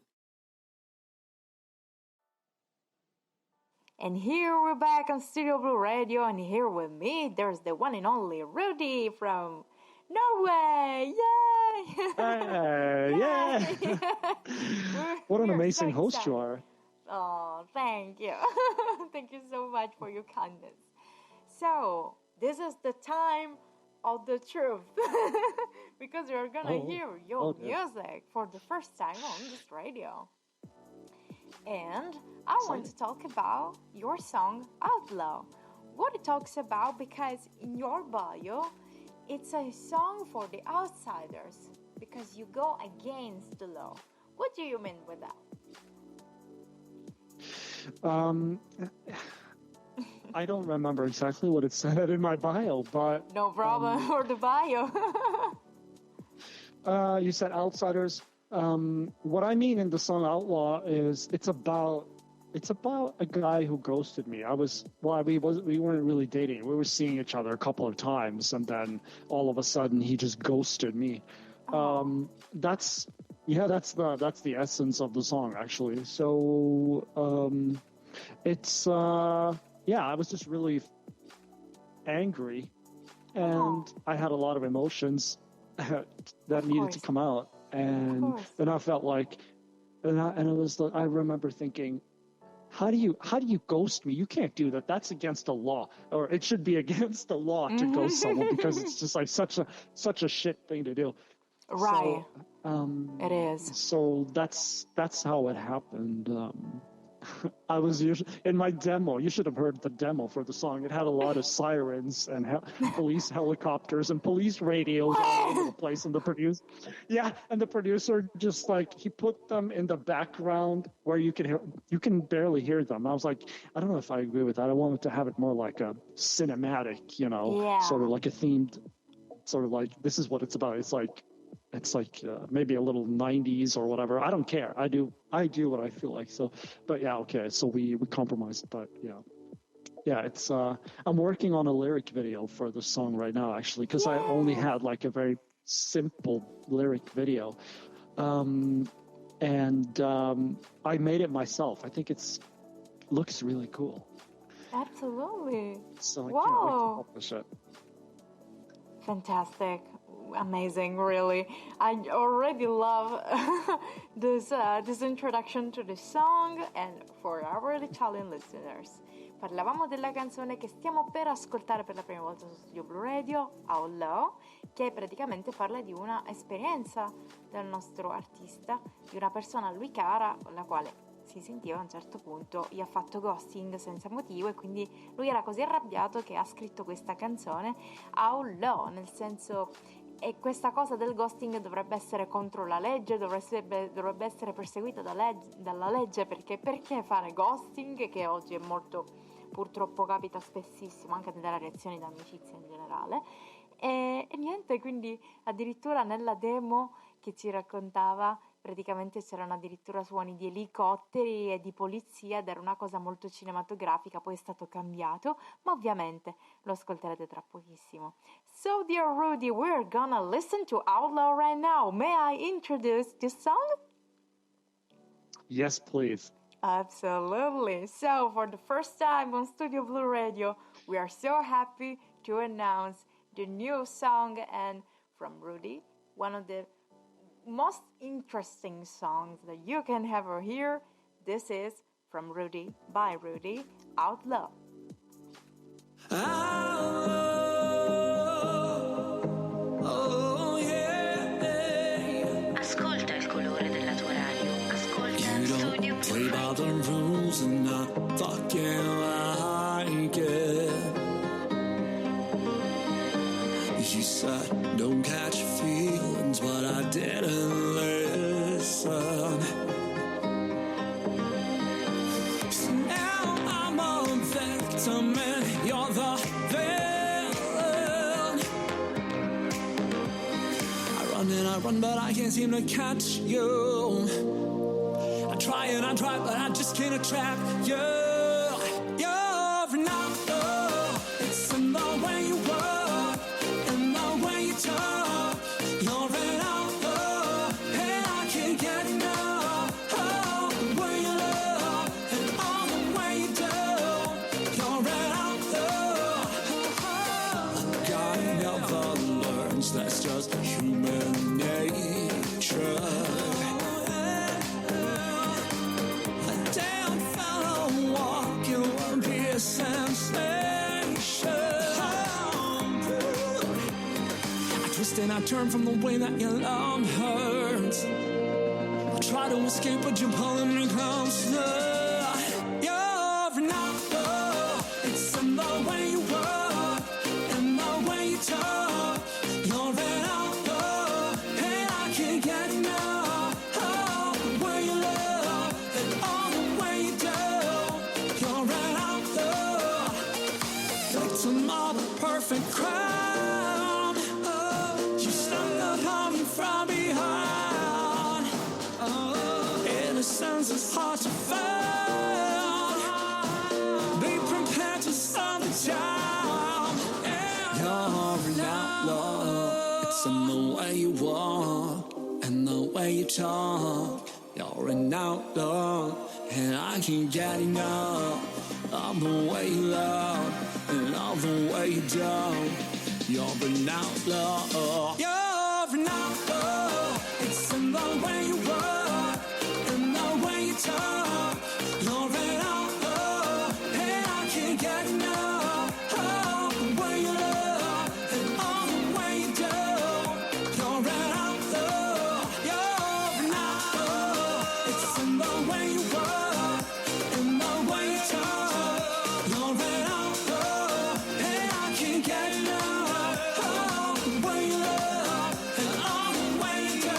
And here we're back on Studio Blue Radio, and here with me, there's the one and only Rudy from Norway! Yay! Yeah! What an amazing host you are. Oh, thank you. Thank you so much for your kindness. So, this is the time of the truth. Because you're gonna hear your music for the first time on this radio. And I want to talk about your song Outlaw. What it talks about, because in your bio, it's a song for the outsiders, because you go against the law. What do you mean with that? I don't remember exactly what it said in my bio, but... No problem for the bio. You said outsiders. What I mean in the song Outlaw is it's about a guy who ghosted me. We weren't really dating. We were seeing each other a couple of times, and then all of a sudden he just ghosted me. That's the essence of the song, actually. So I was just really angry, and I had a lot of emotions that needed to come out. And then I felt like, I remember thinking, how do you ghost me? You can't do that. That's against the law, or it should be against the law to ghost someone, because it's just like such a shit thing to do. Right. So, it is. So that's how it happened. I was in my demo. You should have heard the demo for the song. It had a lot of sirens and police helicopters and police radios all over the place. And the producer just he put them in the background where you can barely hear them. I was like, I don't know if I agree with that. I wanted to have it more like a cinematic, sort of like a themed, sort of like, this is what it's about. It's like maybe a little 90s or whatever. I don't care. I do what I feel like. So, but yeah, okay. So we compromised, but yeah. It's I'm working on a lyric video for the song right now, actually, because I only had like a very simple lyric video, and I made it myself. I think looks really cool. Absolutely. So I can't wait to publish it. Fantastic. Amazing, really. I already love this introduction to the song, and for our Italian listeners. Parlavamo della canzone che stiamo per ascoltare per la prima volta su Studio Blue Radio, Outlaw, che praticamente parla di una esperienza del nostro artista, di una persona a lui cara, la quale si sentiva a un certo punto gli ha fatto ghosting senza motivo, e quindi lui era così arrabbiato che ha scritto questa canzone Outlaw, nel senso, e questa cosa del ghosting dovrebbe essere contro la legge, dovrebbe essere perseguita dalla legge, perché fare ghosting, che oggi è molto, purtroppo capita spessissimo anche nelle relazioni d'amicizia in generale, e niente, quindi addirittura nella demo che ci raccontava praticamente c'erano addirittura suoni di elicotteri e di polizia, ed era una cosa molto cinematografica. Poi è stato cambiato, ma ovviamente lo ascolterete tra pochissimo. So, dear Rudy, we're gonna listen to Outlaw right now. May I introduce this song? Yes, please. Absolutely. So, for the first time on Studio Blue Radio, we are so happy to announce the new song, and from Rudy, one of the most interesting songs that you can ever hear. This is from Rudy, by Rudy, Outlaw. Oh, yeah. Ascolta il colore della tua radio. Ascolta Studio Blue. Play by the rules and not fucking like it. You said don't catch feelings, but I didn't listen. So now I'm a victim and you're the villain. I run and I run, but I can't seem to catch you. I try and I try, but I just can't attract you. You're an outlaw. It's in the way you walk, in the way twist and I turn from the way that your love hurts. I try to escape, but you're pulling me closer. You're not it's in the way you walk and the way you talk. You're an outlaw, and I can't get enough. Oh, the way you love and all the way you do. You're an outlaw, victim of a perfect crowd. Oh, you snuck up on me from behind. Oh, innocence is hard to find. Be prepared to stand the time. You're an outlaw. It's in the way you walk and the way you talk. You're an outlaw, and I can't get enough of the way you love and of the way you do. You're an outlaw. You're an outlaw. It's in the way you walk and the way you talk. You're an outlaw, and I can't get enough of the way you love and all the way you do. You're an outlaw. You're an outlaw. It's in the way you walk and the way you talk. You're an outlaw, and I can't get enough of the way you love and all the way you do.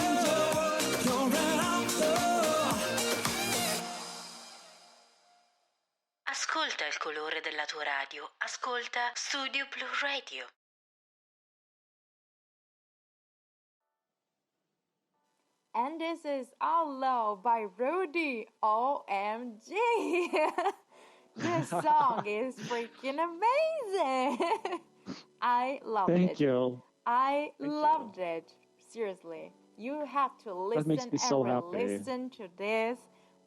You're an outlaw. Ascolta il colore della tua radio. Ascolta Studio Blue Radio. And this is All Love by Rudy. OMG. This song is freaking amazing. I loved it. Thank you. I Thank loved you. it. Seriously. You have to listen makes me so and happy. listen to this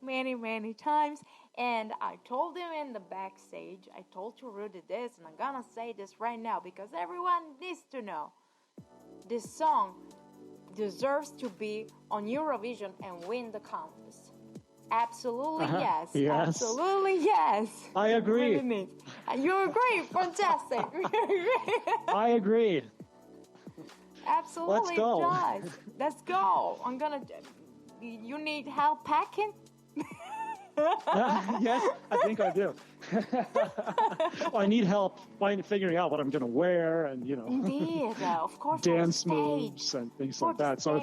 many, many times. And I told him in the backstage, I told to Rudy this, and I'm gonna say this right now because everyone needs to know. This song deserves to be on Eurovision and win the contest. Absolutely yes. Yes. Absolutely yes. I agree. Really needs. You agree? Fantastic. I agree. Absolutely Let's go. does. Let's go. I'm gonna. You need help packing? Yes, I think I do. I need help figuring out what I'm going to wear and, Indeed, of course. dance for the moves stage. and things For like the that. So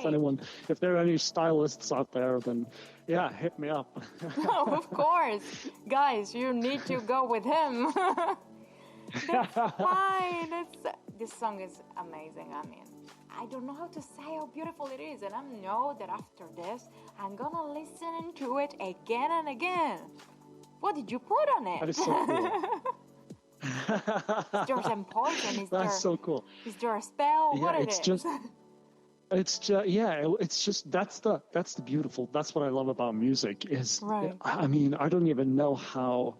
if there are any stylists out there, then yeah, hit me up. Oh, of course. Guys, you need to go with him. That's fine. This song is amazing. I mean, I don't know how to say how beautiful it is. And I know that after this, I'm going to listen to it again and again. What did you put on it? That is so cool. Is there some poison? That's so cool. Is there a spell? Yeah, what it it's is? just it's just that's the beautiful. That's what I love about music is. Right. I mean, I don't even know how.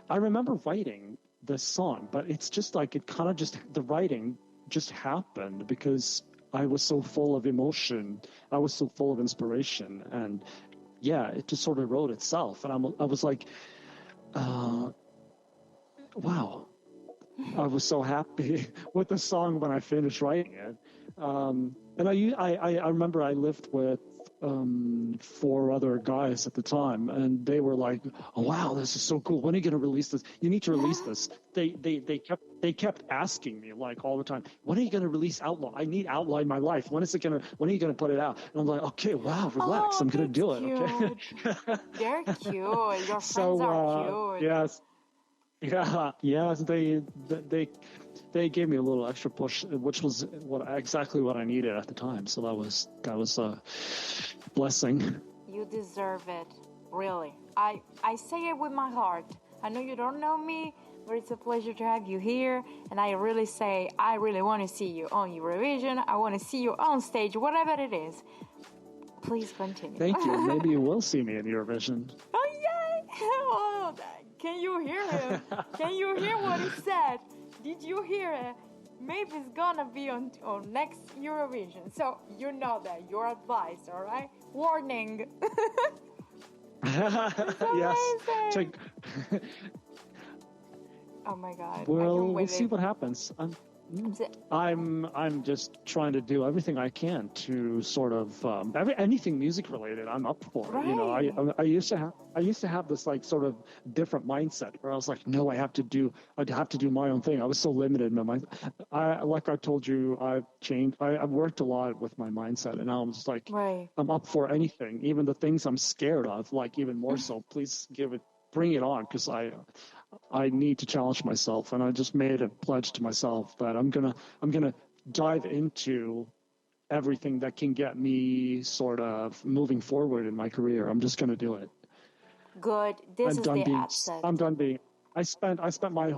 I remember writing this song, but it's just like it kind of just the writing just happened because I was so full of emotion. I was so full of inspiration, and yeah, it just sort of wrote itself. And I was like, wow. I was so happy with the song when I finished writing it. And I remember I lived with 4 other guys at the time, and they were like, "Oh wow, this is so cool. When are you going to release this? You need to release this." They kept asking me like all the time, "When are you going to release Outlaw? I need Outlaw in my life. When are you going to put it out?" And I'm like, "Okay, wow, relax. I'm going to do it." Okay. They're cute. Your friends are cute. Yes. Yeah. They gave me a little extra push, which was exactly what I needed at the time. So that was a blessing. You deserve it, really. I say it with my heart. I know you don't know me, but it's a pleasure to have you here. And I really say, I really want to see you on Eurovision. I want to see you on stage, whatever it is. Please continue. Thank you. Maybe you will see me in Eurovision. Oh, yay! Oh, can you hear him? Can you hear what he said? Did you hear it? Maybe it's gonna be on next Eurovision. So you know that. Your advice, all right? Warning. Yes. Oh my God. We'll see what happens. I'm just trying to do everything I can to sort of anything music related. I'm up for. Right. You know, I used to have this like sort of different mindset where I was like, no, I'd have to do my own thing. I was so limited in my mind. Like I told you, I've changed. I've worked a lot with my mindset, and now I'm just like, Right. I'm up for anything, even the things I'm scared of, like even more so. Please bring it on, because I need to challenge myself, and I just made a pledge to myself that I'm gonna dive into everything that can get me sort of moving forward in my career. I'm just gonna do it. Good. This is the asset. I'm done being. I spent my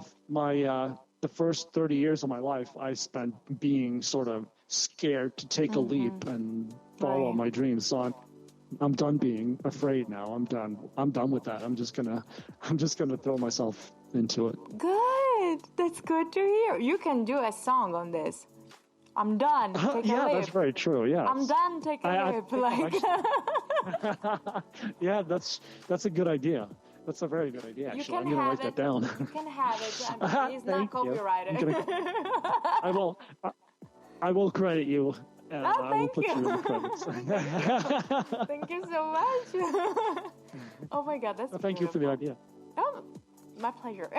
the first 30 years of my life I spent being sort of scared to take a leap and follow my dreams. So I'm done being afraid now. I'm done with that. I'm just gonna throw myself into it. Good. That's good to hear. You can do a song on this. I'm done. Take a leap. That's very true. Yeah. I'm done. Take a leap. Like. Yeah, that's a good idea. That's a very good idea. Actually, I'm gonna write that down. You can have it. It's not copyrighted. I will credit you. And I will put you in the credits. Thank you so much. Oh my God, that's Thank you for the idea. Oh, my pleasure.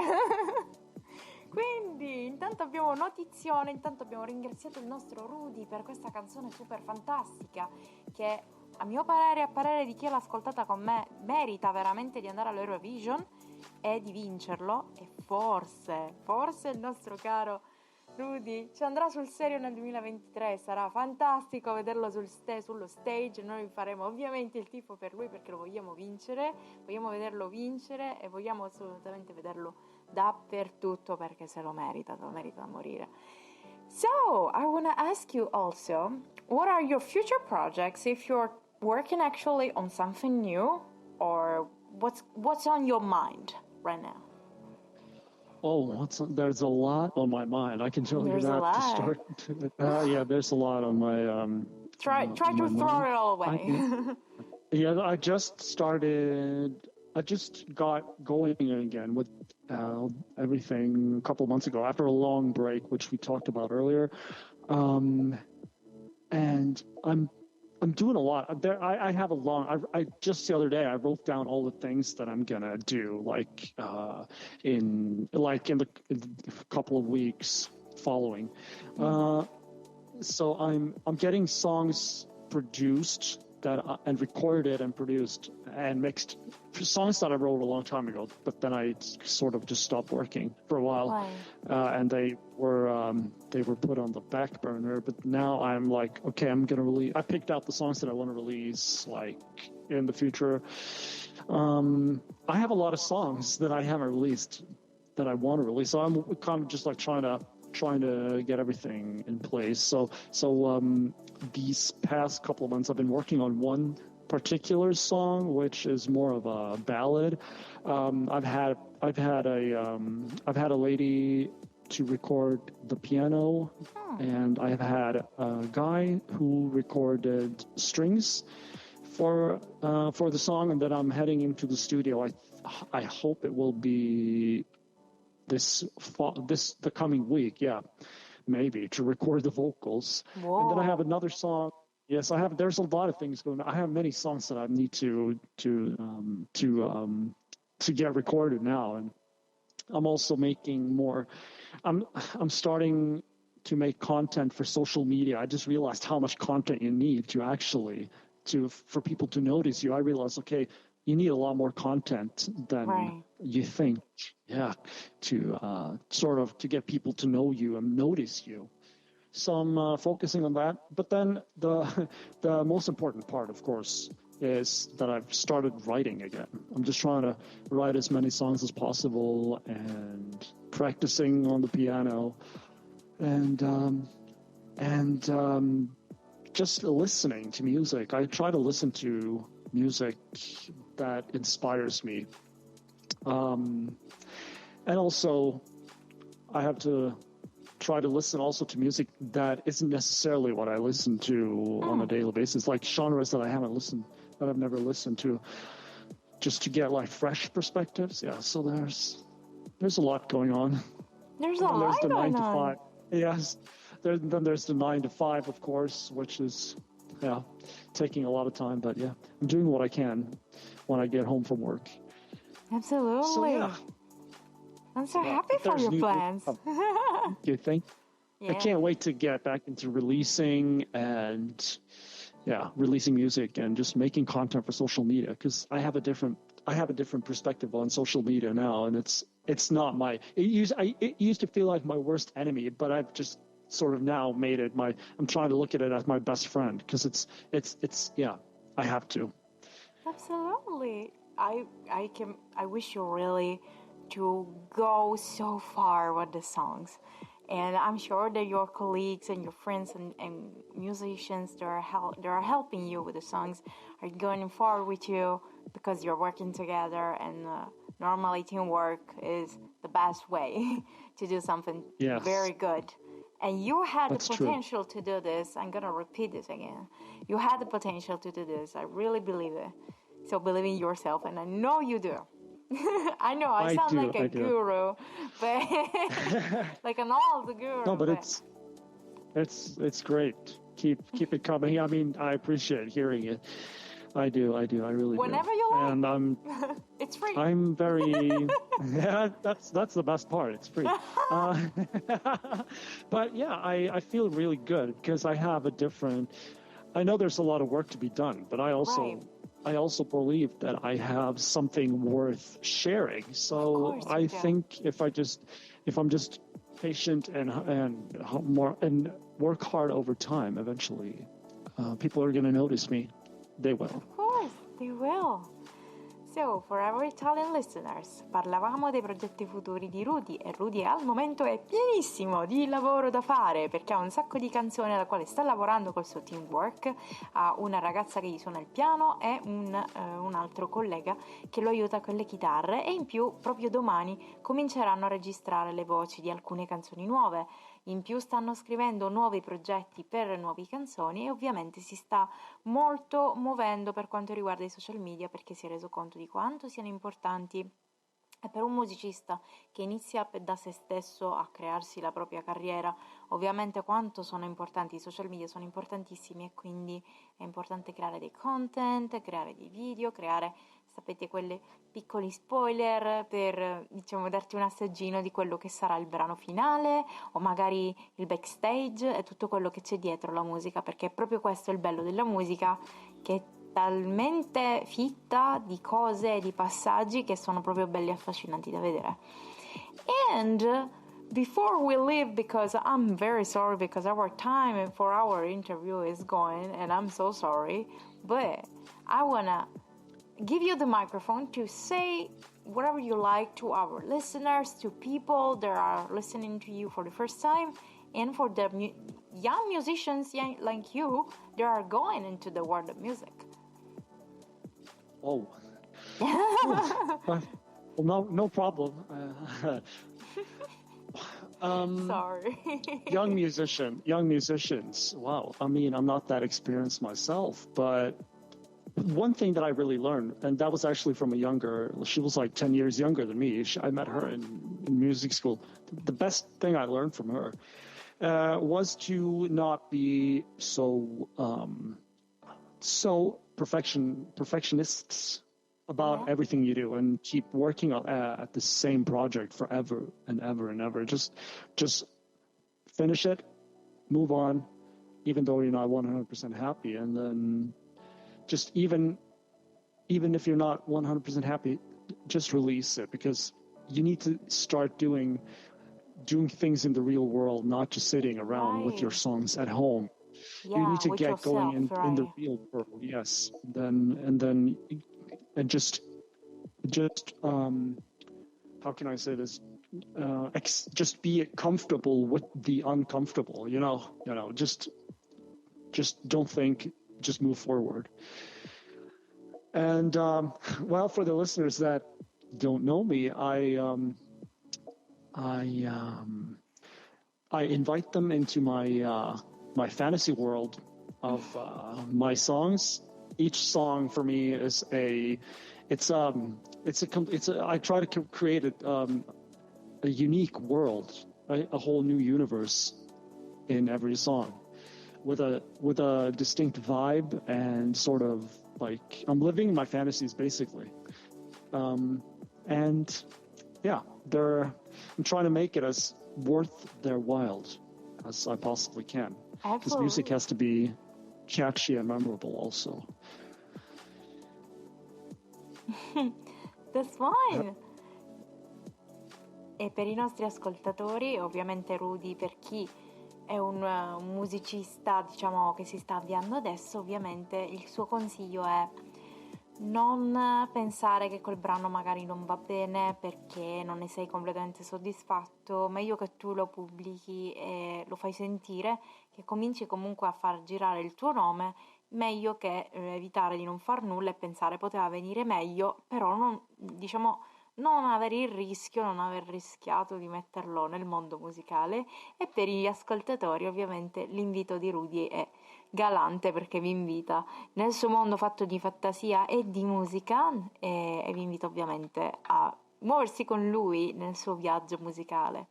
Quindi, intanto abbiamo notizione, intanto abbiamo ringraziato il nostro Rudy per questa canzone super fantastica che a mio parere e a parere di chi l'ha ascoltata con me merita veramente di andare all'Eurovision e di vincerlo, e forse il nostro caro Rudy ci andrà sul serio nel 2023. Sarà fantastico vederlo sullo stage. Noi faremo ovviamente il tifo per lui perché lo vogliamo vincere, vogliamo vederlo vincere e vogliamo assolutamente vederlo dappertutto perché se lo merita da morire. So, I want to ask you also, what are your future projects if you're working actually on something new, or what's on your mind right now? Oh, there's a lot on my mind. I can tell you that to start. Yeah, there's a lot on my. Try to throw it all away. I just got going again with everything a couple of months ago after a long break, which we talked about earlier, and I'm doing a lot. I have a long. I just the other day I wrote down all the things that I'm gonna do, like in the couple of weeks following. So I'm getting songs produced and recorded and produced and mixed, songs that I wrote a long time ago, but then I sort of just stopped working for a while. And they were put on the back burner, but now I'm like, okay, I picked out the songs that I want to release like in the future. I have a lot of songs that I haven't released that I want to release, so I'm kind of just like trying to get everything in place. So these past couple of months I've been working on one particular song, which is more of a ballad. I've had a lady to record the piano, and I've had a guy who recorded strings for the song, and then I'm heading into the studio. I hope it will be the coming week, maybe, to record the vocals. Whoa. And then I have another song. Yes, I have. There's a lot of things going on. I have many songs that I need to get recorded now, and I'm also making more. I'm starting to make content for social media. I just realized how much content you need for people to notice you. I realized, okay, you need a lot more content than you think. Yeah, to get people to know you and notice you. So I'm focusing on that. But then the most important part, of course, is that I've started writing again. I'm just trying to write as many songs as possible and practicing on the piano and just listening to music. I try to listen to music that inspires me. And also, I have to try to listen also to music that isn't necessarily what I listen to on a daily basis, like genres that I've never listened to, just to get like fresh perspectives. Yeah, so there's a lot going on. There's a lot the going 9 to 5. Yes. Then there's the 9 to 5, of course, which is, taking a lot of time. But yeah, I'm doing what I can when I get home from work. Absolutely. So, yeah. I'm so happy for your plans. You think? Yeah. I can't wait to get back into releasing music and just making content for social media, because I have a different perspective on social media now, and it's not it used to feel like my worst enemy, but I've just sort of now made it I'm trying to look at it as my best friend, because it's I have to. Absolutely. I wish you really to go so far with the songs. And I'm sure that your colleagues and your friends and musicians that are helping you with the songs are going forward with you, because you're working together, and normally teamwork is the best way to do something very good. And you had the potential to do this. I'm going to repeat this again. You had the potential to do this. I really believe it. So believe in yourself, and I know you do. I know I sound like a guru, but like an old guru. No, but it's great. Keep it coming. I mean, I appreciate hearing it. I do. I really Whenever do. you like. And it's free. I'm very. That's the best part. It's free. But yeah, I feel really good, because I have I know there's a lot of work to be done, but I also believe that I have something worth sharing. So I think if I'm just patient and work hard over time, eventually people are going to notice me. They will. Of course, they will. So, for our Italian listeners, parlavamo dei progetti futuri di Rudy, e Rudy al momento è pienissimo di lavoro da fare, perché ha un sacco di canzoni alla quale sta lavorando col suo teamwork, ha una ragazza che gli suona il piano e un altro collega che lo aiuta con le chitarre, e in più proprio domani cominceranno a registrare le voci di alcune canzoni nuove. In più stanno scrivendo nuovi progetti per nuove canzoni, e ovviamente si sta molto muovendo per quanto riguarda i social media, perché si è reso conto di quanto siano importanti per un musicista che inizia da se stesso a crearsi la propria carriera. Ovviamente quanto sono importanti i social media, sono importantissimi, e quindi è importante creare dei content, creare dei video, sapete, quelle piccoli spoiler per, darti un assaggino di quello che sarà il brano finale, o magari il backstage e tutto quello che c'è dietro la musica, perché è proprio questo il bello della musica, che è talmente fitta di cose e di passaggi che sono proprio belli e affascinanti da vedere. And before we leave, because I'm very sorry, because our time for our interview is going, and I'm so sorry, but I wanna give you the microphone to say whatever you like to our listeners, to people that are listening to you for the first time, and for the young musicians like you that are going into the world of music. Oh. Well, no problem. Sorry. young musicians. Wow. I mean, I'm not that experienced myself, but one thing that I really learned, and that was actually from she was like 10 years younger than me. I met her in music school. The best thing I learned from her was to not be so perfectionists about everything you do, and keep working at the same project forever and ever and ever. Just finish it, move on, even though you're not 100% happy, and then just even if you're not 100% happy, just release it, because you need to start doing things in the real world, not just sitting around with your songs at home. You need to get going in the real world. Yes. And just how can I say this? Just be comfortable with the uncomfortable, just don't think, just move forward. And well, for the listeners that don't know me, I invite them into my fantasy world of my songs. Each song for me is I try to create a unique world a whole new universe in every song, with a distinct vibe, and sort of like I'm living my fantasies basically. And yeah, I'm trying to make it as worth their while as I possibly can. Because music has to be catchy and memorable also. That's fine. E per i nostri ascoltatori, ovviamente Rudy, per chi è un musicista, diciamo, che si sta avviando adesso, ovviamente il suo consiglio è non pensare che quel brano magari non va bene perché non ne sei completamente soddisfatto, meglio che tu lo pubblichi e lo fai sentire, che cominci comunque a far girare il tuo nome, meglio che evitare di non far nulla e pensare poteva venire meglio, però non avere il rischio, non aver rischiato di metterlo nel mondo musicale. E per gli ascoltatori ovviamente l'invito di Rudy è galante perché vi invita nel suo mondo fatto di fantasia e di musica e vi invita ovviamente a muoversi con lui nel suo viaggio musicale.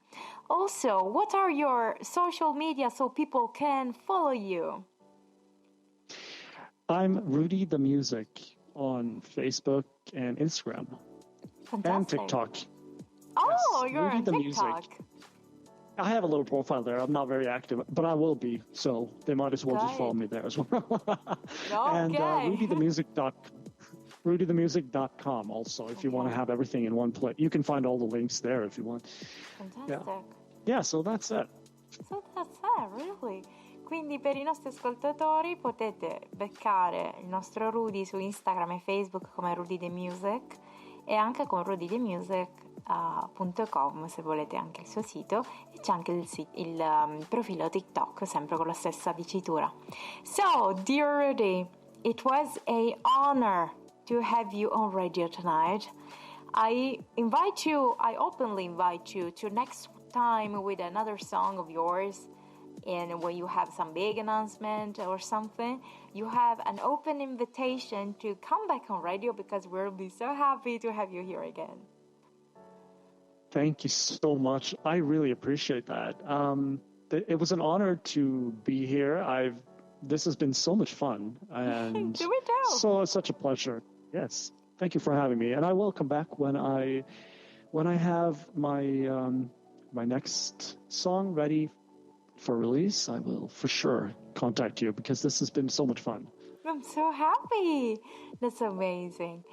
Also, what are your social media so people can follow you? I'm Rudy the Music on Facebook and Instagram. Fantastic. And TikTok. Oh, yes, you're Rudy on the TikTok. Music. I have a little profile there. I'm not very active, but I will be. So they might as well just follow me there as well. And RudyTheMusic.com also, if you want to have everything in one place. You can find all the links there if you want. Fantastic. Yeah, so that's it. So that's it, really. Quindi per i nostri ascoltatori potete beccare il nostro Rudy su Instagram e Facebook come Rudy the Music e anche con rudythemusic.com se volete anche il suo sito, e c'è anche il profilo TikTok sempre con la stessa dicitura. So, dear Rudy, it was an honor to have you on radio tonight. I openly invite you to next time with another song of yours. And when you have some big announcement or something, you have an open invitation to come back on radio because we'll be so happy to have you here again. Thank you so much. I really appreciate that. It was an honor to be here. This has been so much fun, and such a pleasure. Yes, thank you for having me, and I will come back when I have my my next song ready for release. I will for sure contact you because this has been so much fun. I'm so happy. That's amazing.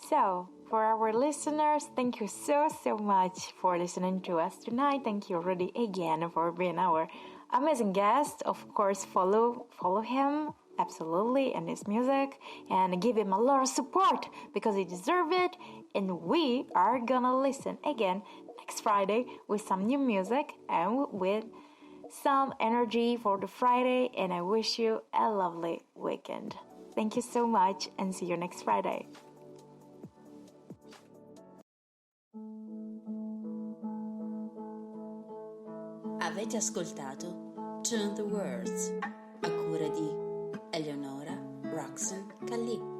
So, for our listeners, thank you so much for listening to us tonight. Thank you, Rudy, again for being our amazing guest. Of course, follow him, absolutely, and his music, and give him a lot of support because he deserves it. And we are gonna listen again next Friday with some new music and with some energy for the Friday, and I wish you a lovely weekend. Thank you so much and see you next Friday. Avete ascoltato Turn the Words a cura di Eleonora Roxanne Calli.